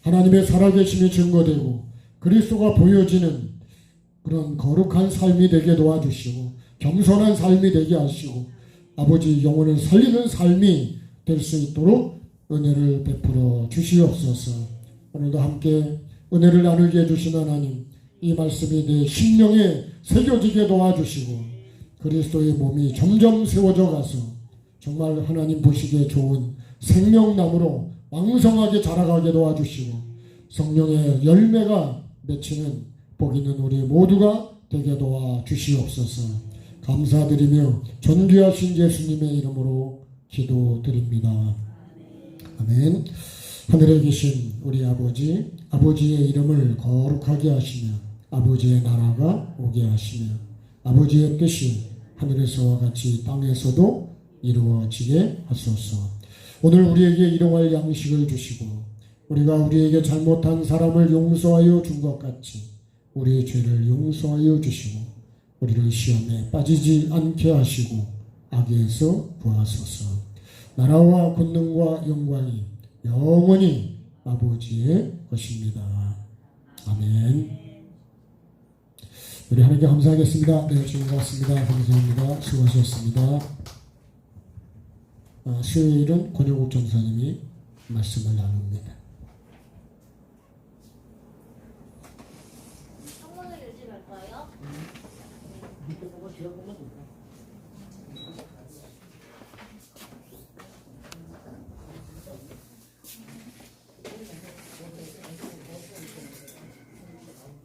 하나님의 살아계심이 증거되고 그리스도가 보여지는 그런 거룩한 삶이 되게 도와주시고 겸손한 삶이 되게 하시고 아버지 영혼을 살리는 삶이 될 수 있도록 은혜를 베풀어 주시옵소서. 오늘도 함께 은혜를 나누게 해주신 하나님, 이 말씀이 내 심령에 새겨지게 도와주시고 그리스도의 몸이 점점 세워져 가서 정말 하나님 보시기에 좋은 생명나무로 왕성하게 자라가게 도와주시고 성령의 열매가 맺히는 복 있는 우리 모두가 되게 도와주시옵소서. 감사드리며 존귀하신 예수님의 이름으로 기도드립니다. 아멘. 하늘에 계신 우리 아버지, 아버지의 이름을 거룩하게 하시며 아버지의 나라가 오게 하시며 아버지의 뜻이 하늘에서와 같이 땅에서도 이루어지게 하소서. 오늘 우리에게 일용할 양식을 주시고 우리가 우리에게 잘못한 사람을 용서하여 준 것 같이 우리의 죄를 용서하여 주시고 우리를 시험에 빠지지 않게 하시고 악에서 구하소서. 나라와 권능과 영광이 영원히 아버지의 것입니다. 아멘. 우리 하나님께 감사하겠습니다. 네, 즐거웠습니다. 감사합니다. 수고하셨습니다. 수요일은 권영욱 전사님이 말씀을 나눕니다. 성문을 유지할까요? 밑에 보고 뒤에 보면